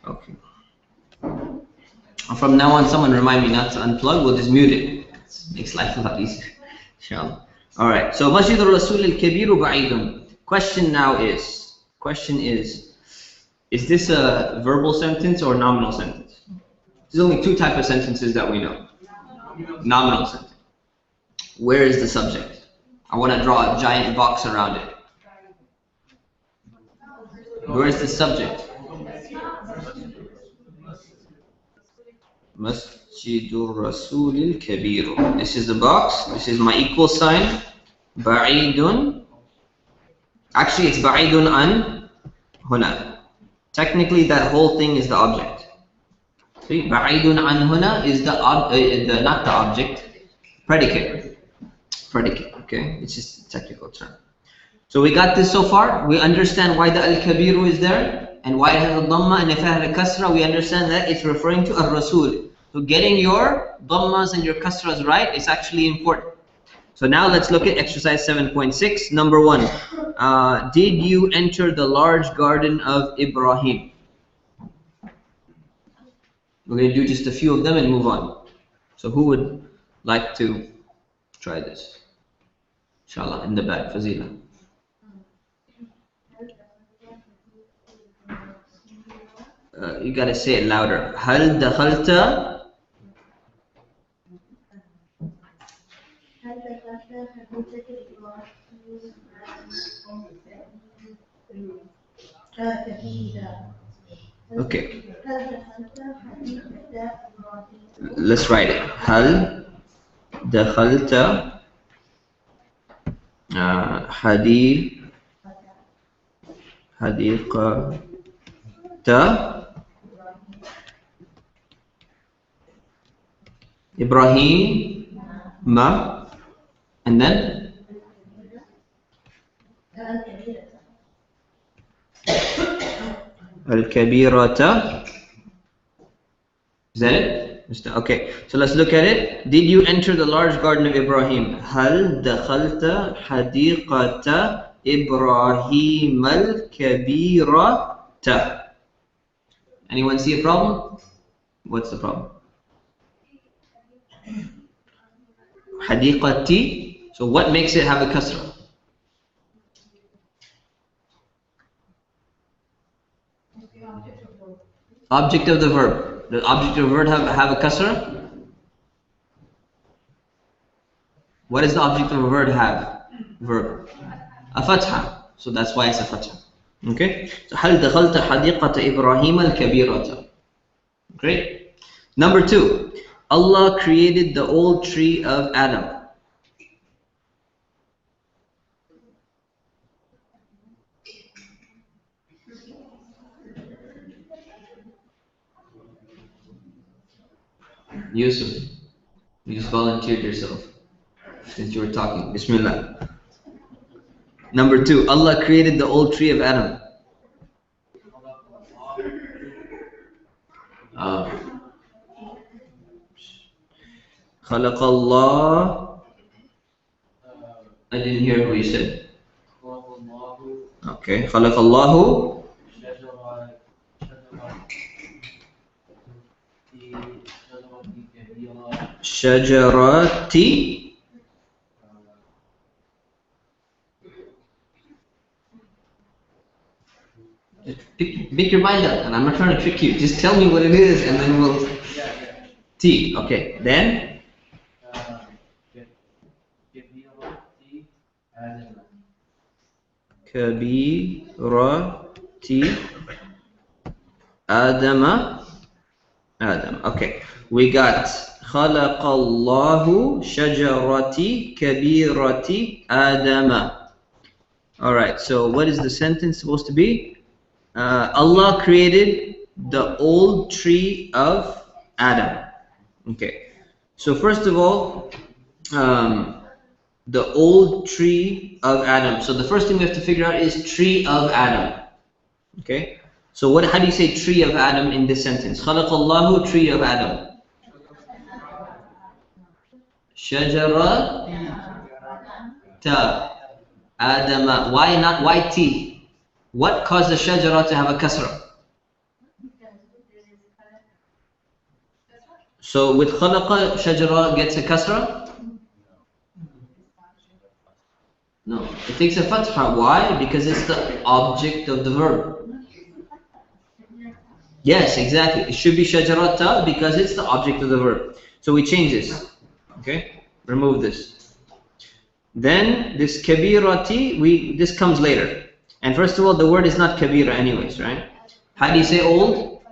Okay. From now on, someone remind me not to unplug. We'll just mute it. Makes life a lot easier. Inshallah. All right. So Masjid al-Rasul al-Kabiru ba'idun. Question is this a verbal sentence or nominal sentence? There's only two types of sentences that we know. Nominal sentence. Where is the subject? I want to draw a giant box around it. Where is the subject? Masjidur Rasulil Kabir. This is the box. This is my equal sign. Ba'idun. Actually, it's ba'idun an huna. Technically, that whole thing is the object. See, ba'idun an huna is not the object, predicate. Predicate. Okay, it's just a technical term. So we got this so far. We understand why the al-kabiru is there and why it has a dhamma, and if it had a kasra, we understand that it's referring to ar-rasul. So getting your dhammas and your kasras right is actually important. So now let's look at exercise 7.6. Number 1. Did you enter the large garden of Ibrahim? We're going to do just a few of them and move on. So who would like to try this? Inshallah, in the back, Fazila. You gotta say it louder. Hal dakhalta Okay. Let's write it. Hal dakhalta hadiqata Ibrahim ma, and then al-kabirata. Is that it? Okay, so let's look at it. Did you enter the large garden of Ibrahim? Hal dakhalta hadiqata Ibrahim al-kabirata. Anyone see a problem? What's the problem? Hadiqati. So what makes it have a kasra? Object of the verb. Does object of the verb have a kasra? What does the object of a verb have? Verb. A fatha. So that's why it's a fatha. Okay? So هل دخلت حديقة إبراهيم الكبيرة. Great. Number 2. Allah created the old tree of Adam. Yusuf, you just volunteered yourself since you were talking. Bismillah. Number 2, Allah created the old tree of Adam. خلق Allah. I didn't hear what you said. Okay. خلق الله shajarati Make your mind up, and I'm not trying to trick you. Just tell me what it is, and then we'll T. Okay. Then kabirati Adam. Okay. We got خلق الله شجرة كبيرة آدم. Alright, so what is the sentence supposed to be? Allah created the old tree of Adam. Okay, so first of all, the old tree of Adam. So the first thing we have to figure out is tree of Adam. Okay, so how do you say tree of Adam in this sentence? خلق الله tree of Adam. Shajarata Adama. Why T? What caused the shajara to have a kasra? So with khalaqa, shajara gets a kasra? No, it takes a fatha. Why? Because it's the object of the verb. Yes, exactly. It should be shajarata because it's the object of the verb. So we change this. Okay? Remove this. Then this kabirati, this comes later. And first of all, the word is not kabira anyways, right? How do you say old?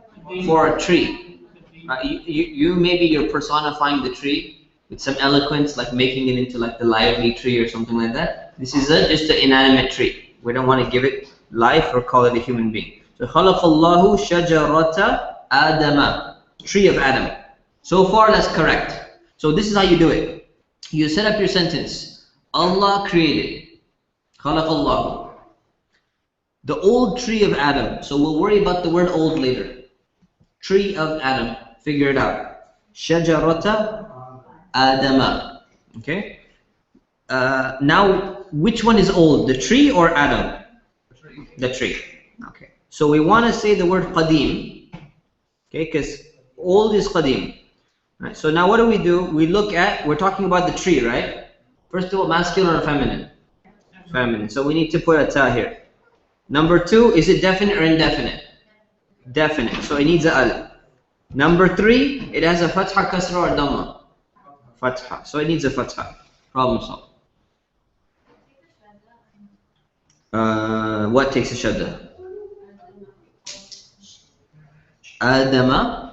For a tree. Maybe you're personifying the tree with some eloquence, like making it into like the lively tree or something like that. This is just an inanimate tree. We don't want to give it life or call it a human being. So خَلَقَ اللَّهُ شَجَرَةَ آدَمَ, tree of Adam. So far that's correct. So this is how you do it. You set up your sentence. Allah created. خَلَقَ اللَّهُ. The old tree of Adam. So we'll worry about the word old later. Tree of Adam. Figure it out. Shajarata Adama. Okay? Now, which one is old? The tree or Adam? The tree. Okay. So we want to say the word qadim. Okay? Because old is qadim. Right? So now what do? We look at, we're talking about the tree, right? First of all, masculine or feminine? Feminine. So we need to put a ta here. Number two, is it definite or indefinite? Definite. So it needs a al. Number three, it has a fatha, kasra, or dhamma. Fatha. So it needs a fatha. Problem solved. What takes a shadda? Adama.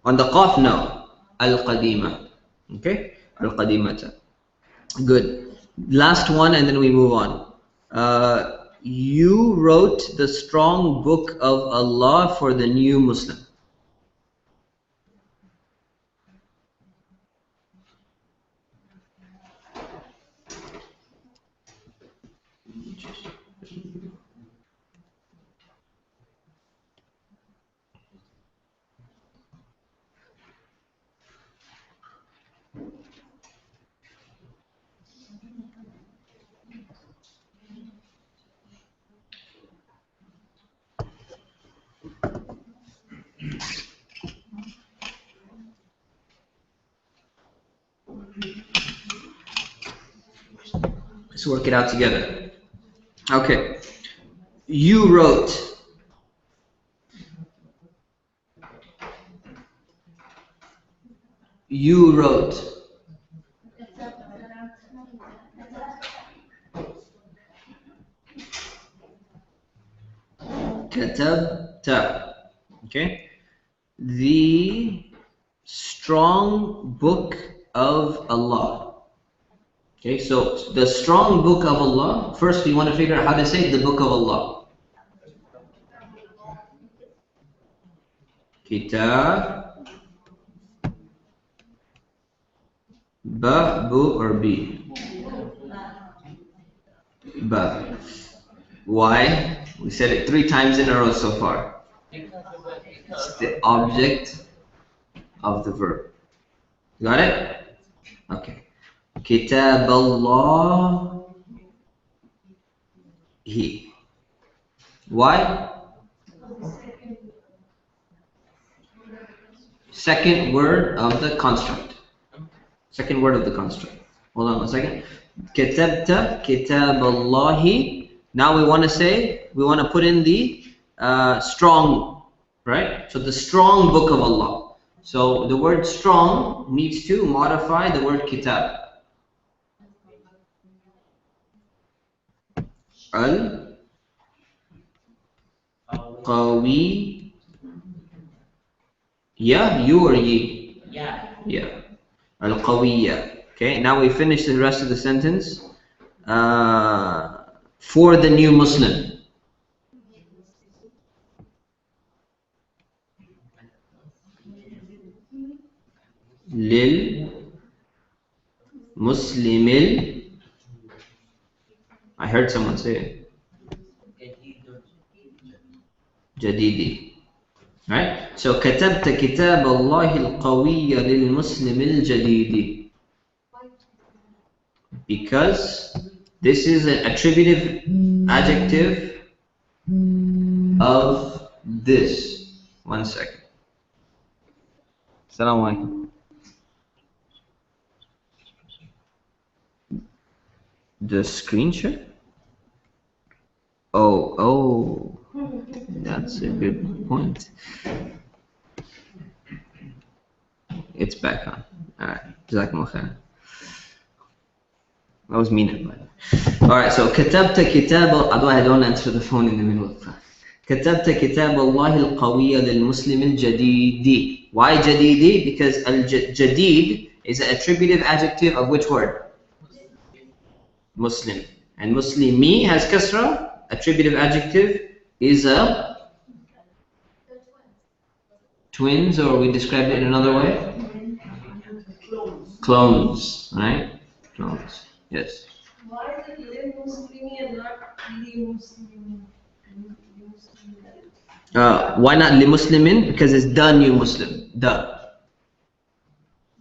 On the qaf, no. Al-qadima. Okay? Al-qadimata. Good. Last one and then we move on. You wrote the strong book of Allah for the new Muslim. Let's work it out together. Okay. You wrote. You wrote. Katabta. Okay. The strong book of Allah. Okay, so the strong book of Allah, first we want to figure out how to say the book of Allah. Kitab, ba, bu, or bi? Ba. Why? We said it 3 times in a row so far. It's the object of the verb. Got it? Okay. Kitab Allah. He. Why? Second word of the construct. Second word of the construct. Hold on 1 second. Kitabta, kitab Allahi. Now we want to say, we want to put in the strong, right? So the strong book of Allah. So the word strong needs to modify the word kitab. Al-Qawi. Yeah, you or ye? Yeah. Yeah. Al-Qawiyya. Okay, now we finish the rest of the sentence. For the new Muslim. Lil Muslimil. I heard someone say it. Jadidi. Right? So كتبت كتاب الله القوي للمسلم الجديد. Because This is an attributive adjective of this. 1 second. Assalamu alaikum. The screenshot? Oh, that's a good point. It's back on. Alright, Jazakumullah khair. That was mean. Alright, so كتبت كتاب. Although I don't answer the phone in the middle of class. كتبت كتاب الله القوي للمسلم الجديد. Why جديد? Because الجديد is an attributive adjective of which word? Muslim. And Muslimi has kasra. Attributive adjective is a twins, or we described it in another way? Clones, right? Clones, yes. Why is it li Muslimi and not li Muslimin? Why not li Muslimin? Because it's the new Muslim. The.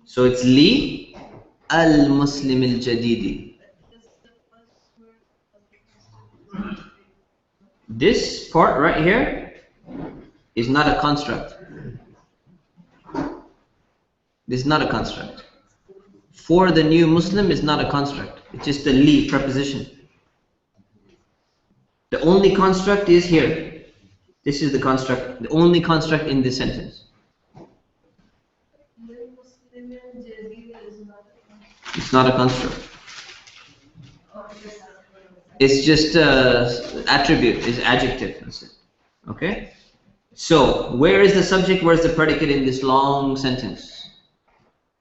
So it's li al Muslim al Jadidi. This part right here is not a construct. This is not a construct. For the new Muslim is not a construct. It's just a li preposition. The only construct is here. This is the construct, the only construct in this sentence. It's not a construct. It's just attribute, is adjective. Okay? So, where is the subject, where is the predicate in this long sentence?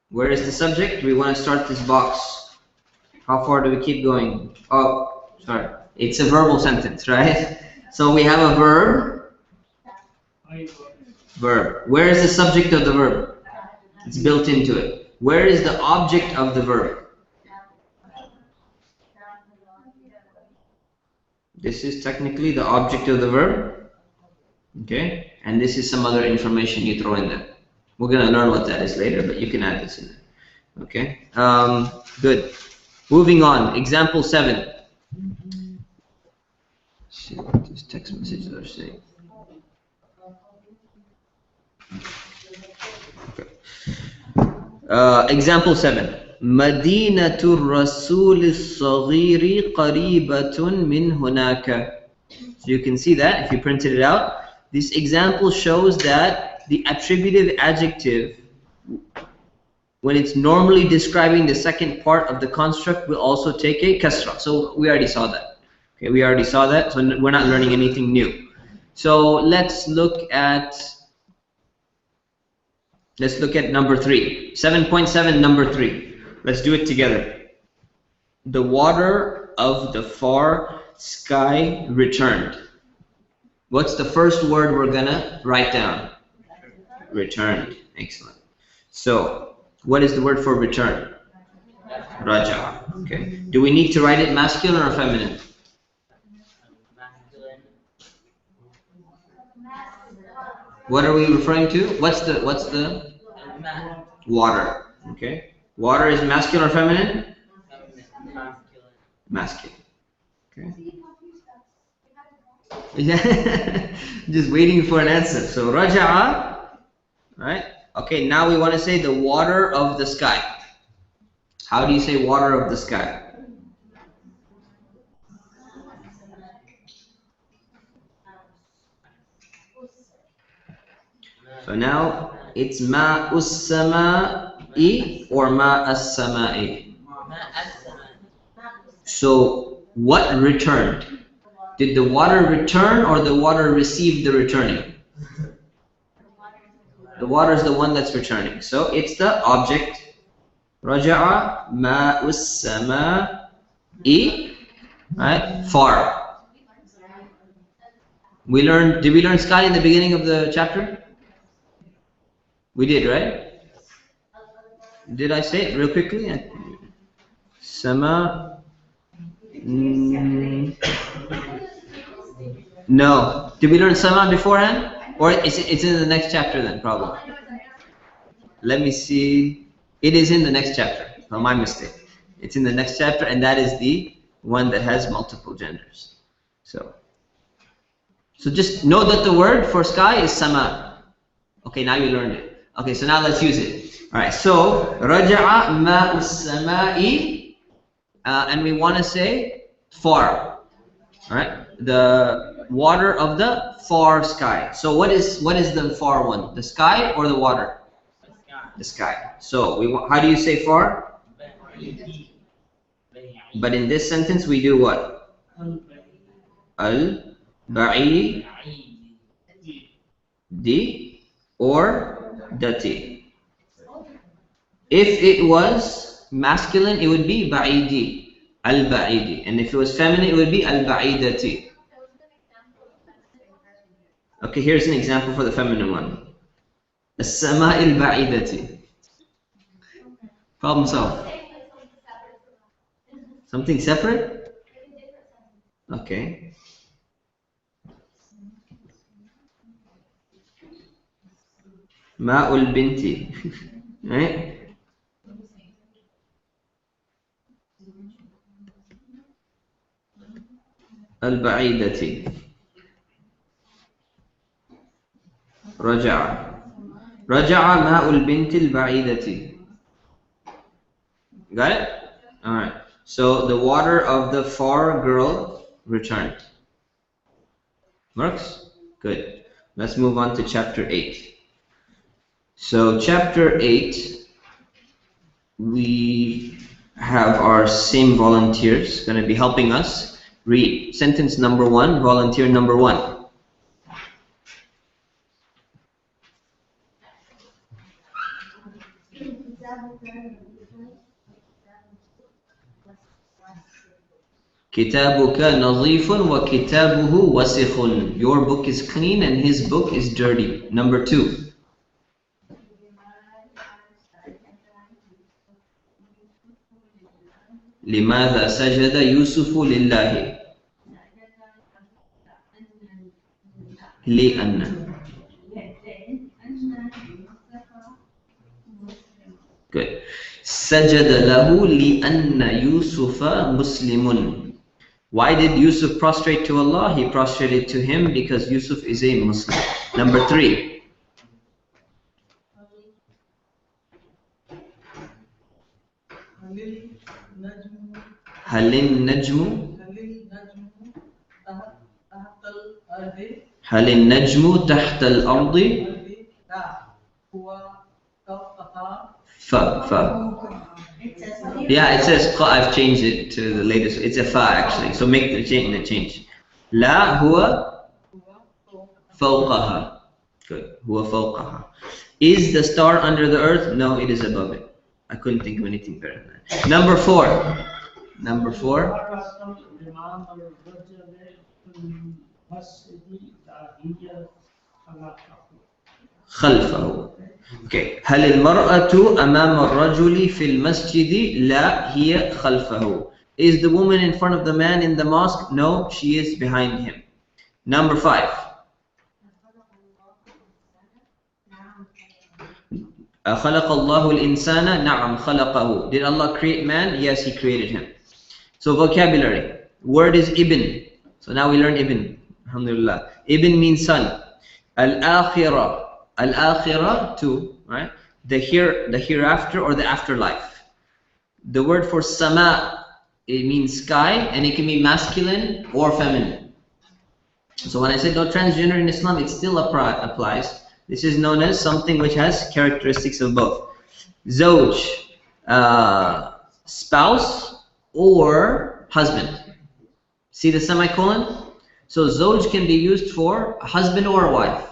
Where is the subject? We want to start this box. How far do we keep going? Oh, sorry. It's a verbal sentence, right? So we have a verb. Verb. Where is the subject of the verb? It's built into it. Where is the object of the verb? This is technically the object of the verb. Okay? And this is some other information you throw in there. We're going to learn what that is later, but you can add this in there. Okay? Good. Moving on. Example 7. Let's see what these text messages are saying. Okay. Example 7. مدينة الرسول الصغير قريبة من هناك. So you can see that if you printed it out. This example shows that the attributive adjective, when it's normally describing the second part of the construct, will also take a kasra. So we already saw that. Okay, we already saw that. So we're not learning anything new. So let's look at number 3. 7.7, number 3. Let's do it together. The water of the far sky returned. What's the first word we're gonna write down? Returned. Excellent. So, what is the word for return? Raja. Okay. Do we need to write it masculine or feminine? What are we referring to? What's the water? Okay. Water is masculine or feminine? Masculine. Okay. Yeah. Just waiting for an answer. So raja'a, right? Okay, now we want to say the water of the sky. How do you say water of the sky? So now it's ma'us sama'i or ma'as sama'i. So what returned? Did the water return or the water receive the returning? The water is the one that's returning. So it's the object. Raja'a ma'us sama'i, right? Far. Did we learn sky in the beginning of the chapter? We did, right? Did I say it real quickly? Sama. No. Did we learn Sama beforehand? Or it's in the next chapter then, probably. Let me see. It is in the next chapter. Oh, my mistake. It's in the next chapter, and that is the one that has multiple genders. So just know that the word for sky is sama. Okay, now you learned it. Okay, so now let's use it. All right, so raja'a ma'u samai, and we want to say far. All right, the water of the far sky. So what is the far one? The sky or the water? The sky. So how do you say far? But in this sentence we do what? Al-ba'idi or dati. If it was masculine, it would be ba'idi, al-ba'idi. And if it was feminine, it would be al-ba'idati. Okay, here's an example for the feminine one. As-sama al-ba'idati. Problem solved. Something separate? Okay. Ma'ul binti. Right? Al-ba'idati. Raja'a. Raja'a ma'ul binti al-ba'idati. Got it? Alright. So the water of the far girl returned. Works? Good. Let's move on to chapter 8. So chapter 8, we have our same volunteers going to be helping us read sentence number 1, volunteer number 1. كتابك نظيف وكتابه وسخ. Your book is clean and his book is dirty. Number 2. لماذا سجد يوسف لله؟ لأن. Good. سجد له لأن يوسف مسلم. Why did Yusuf prostrate to Allah? He prostrated to him because Yusuf is a Muslim. Number 3. هل النجم تحت الأرض؟ Yeah, it says I've changed it to the latest. It's a fa actually. So make the change. لا هو فوقها. Good. هو فوقها. Is the star under the earth? No, it is above it. I couldn't think of anything better than that. Number 4. Number 4. خلفه. Okay. هل المرأة أمام الرجل في المسجد؟ لا هي خلفه. Is the woman in front of the man in the mosque? No, she is behind him. Number 5. خلق الله الإنسان؟ نعم خلقه. Did Allah create man? Yes, He created him. So vocabulary. Word is ibn. So now we learn ibn. Alhamdulillah. Ibn means son. Al-akhirah. Al-akhirah too, right? The hereafter or the afterlife. The word for sama, it means sky, and it can be masculine or feminine. So when I say no transgender in Islam, it still applies. This is known as something which has characteristics of both. Zawj, spouse or husband. See the semicolon? So zawj can be used for a husband or a wife.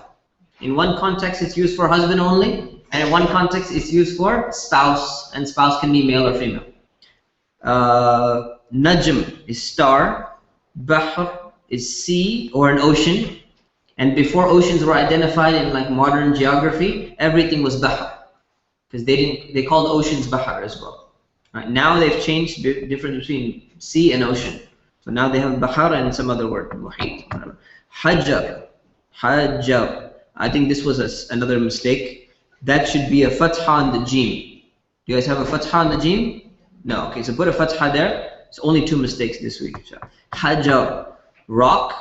In one context, it's used for husband only, and in one context, it's used for spouse, and spouse can be male or female. Najm is star, bahr is sea or an ocean, and before oceans were identified in like modern geography, everything was bahr, because they called oceans bahr as well. Right? Now they've changed the difference between sea and ocean. So now they have bahr and some other word, muhit. Hajar, hajar. I think this was another mistake. That should be a fatha on the jim. Do you guys have a fatha on the jim? No. Okay, so put a fatha there. It's only 2 mistakes this week. Hajar, rock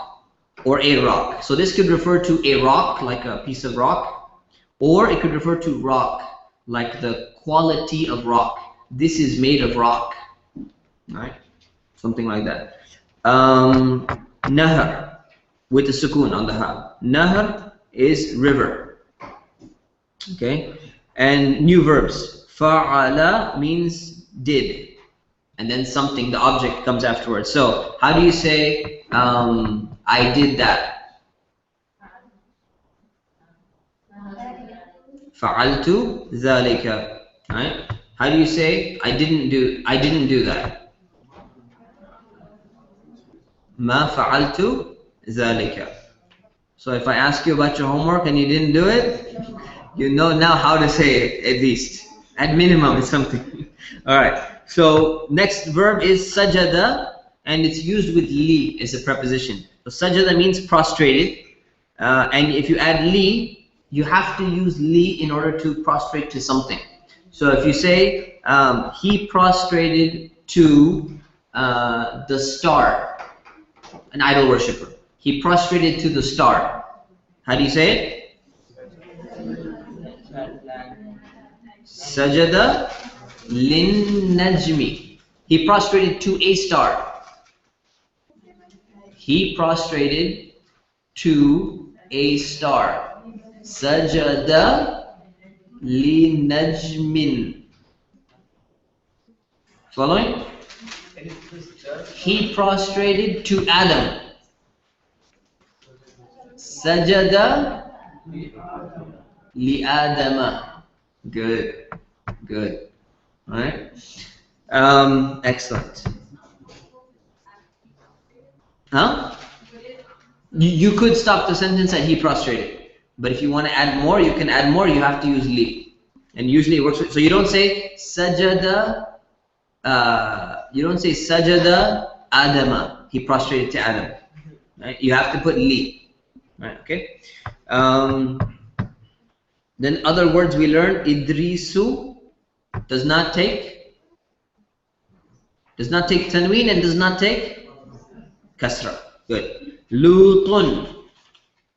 or a rock. So this could refer to a rock, like a piece of rock, or it could refer to rock, like the quality of rock. This is made of rock, right? Something like that. Nahar, with a sukoon on the ha. Nahar is river. Okay, and new verbs. Fa'ala means did, and then something, the object comes afterwards. So how do you say I did that? Fa'altu dhalika. Right? How do you say I didn't do that? Ma fa'altu dhalika. So if I ask you about your homework and you didn't do it, you know now how to say it, at least. At minimum, it's something. Alright, so next verb is sajada, and it's used with li as a preposition. So sajada means prostrated, and if you add li, you have to use li in order to prostrate to something. So if you say, he prostrated to the star, an idol worshipper. He prostrated to the star. How do you say it? Sajada lin najmi. He prostrated to a star. He prostrated to a star. Sajada li najmin. Following? He prostrated to Adam. Sajada li Adama. Good, good. All right. Excellent. Huh? You could stop the sentence at he prostrated, but if you want to add more, you can add more. You have to use li, and usually it works. So you don't say sajada. You don't say sajada Adama. He prostrated to Adam. Right? You have to put li. Right? Okay. Then other words we learned, Idrisu does not take tanween and does not take kasra. Good. Lutun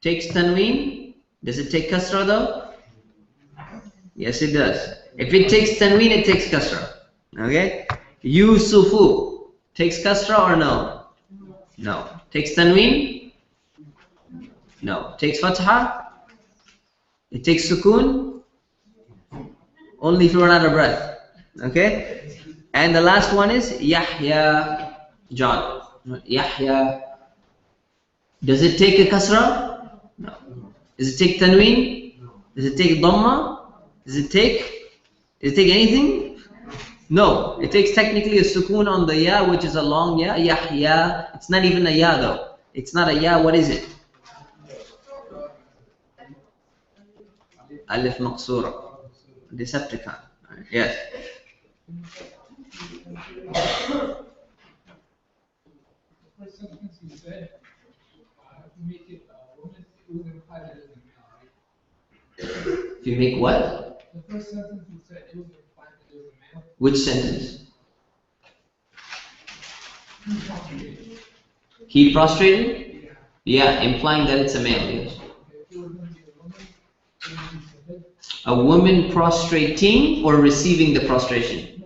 takes tanween. Does it take kasra though? Yes, it does. If it takes tanween, it takes kasra. Okay. Yusufu takes kasra or no? No. Takes tanween? No. Takes fatha? It takes sukoon only if you run out of breath. Okay? And the last one is Yahya John. Yahya. Does it take a kasra? No. Does it take tanween? Does it take dhamma? Does it take anything? No. It takes technically a sukoon on the ya, which is a long ya. Yahya. It's not even a ya though. It's not a ya. What is it? Alif maqsura. Decepticon. Yes. If you make what? The first sentence you said it was implied that it was a male. Which sentence? He prostrated? Yeah, implying that it's a male, yes. A woman prostrating or receiving the prostration?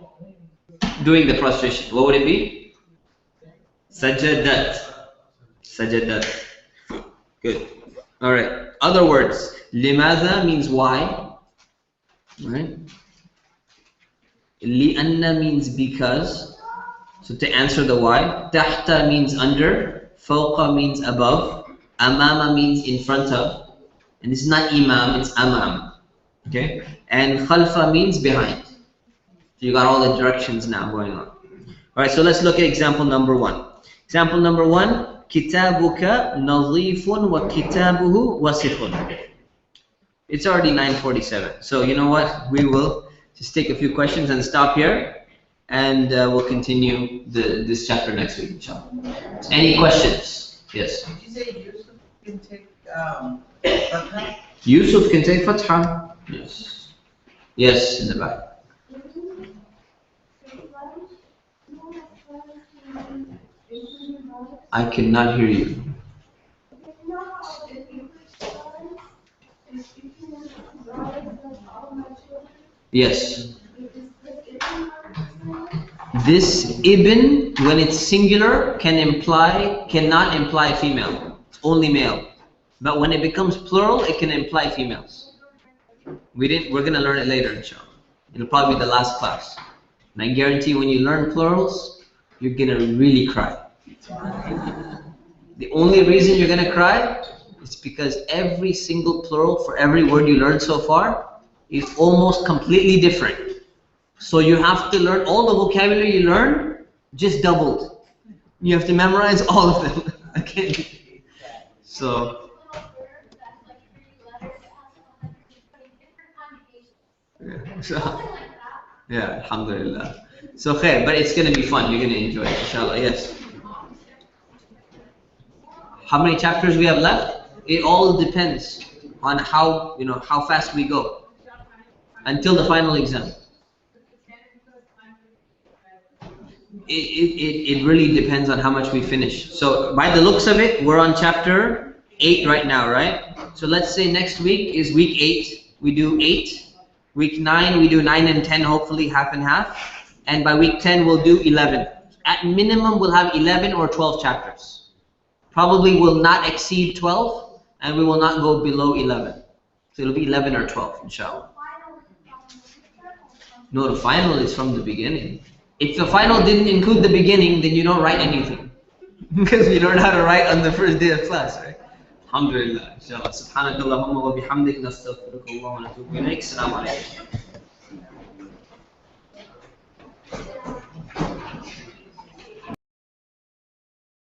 Doing the prostration. What would it be? Sajadat. Sajadat. Good. Alright. Other words. Limadha means why. Right? Li'anna means because. So to answer the why. Tahta means under. Fawqa means above. Amama means in front of. And it's not imam, it's amam. Okay? And khalfa means behind. So you got all the directions now going on. Alright, so let's look at example number 1. Example number 1, Kitabuka nadhifun wa kitabuhu wasikhun. It's already 9:47. So you know what? We will just take a few questions and stop here. And we'll continue this chapter next week, inshallah. Any questions? Yes. Did you say Yusuf can take fatha? Yusuf can take fatha. Yes. Yes, in the back. I cannot hear you. Yes. This ibn, when it's singular, cannot imply female. It's only male. But when it becomes plural, it can imply females. We're gonna learn it later, inshallah. It'll probably be the last class. And I guarantee when you learn plurals, you're gonna really cry. The only reason you're gonna cry is because every single plural for every word you learned so far is almost completely different. So you have to learn all the vocabulary you learn, just doubled. You have to memorize all of them again. So, yeah, alhamdulillah. So, khair, but it's going to be fun. You're going to enjoy it, inshallah. Yes. How many chapters we have left? It all depends on how fast we go until the final exam. It really depends on how much we finish. So by the looks of it, we're on chapter 8 right now, right? So let's say next week is week 8. We do 8. Week 9, we do 9 and 10, hopefully half and half. And by week 10, we'll do 11. At minimum, we'll have 11 or 12 chapters. Probably will not exceed 12, and we will not go below 11. So it'll be 11 or 12, inshallah. No, the final is from the beginning. If the final didn't include the beginning, then you don't write anything. Because we learn how to write on the first day of class, right? Alhamdulillah. Inshallah. Subhanakallahumma wa bihamdik nastaghfiruka wa natubu ilayk. Assalamu alaikum.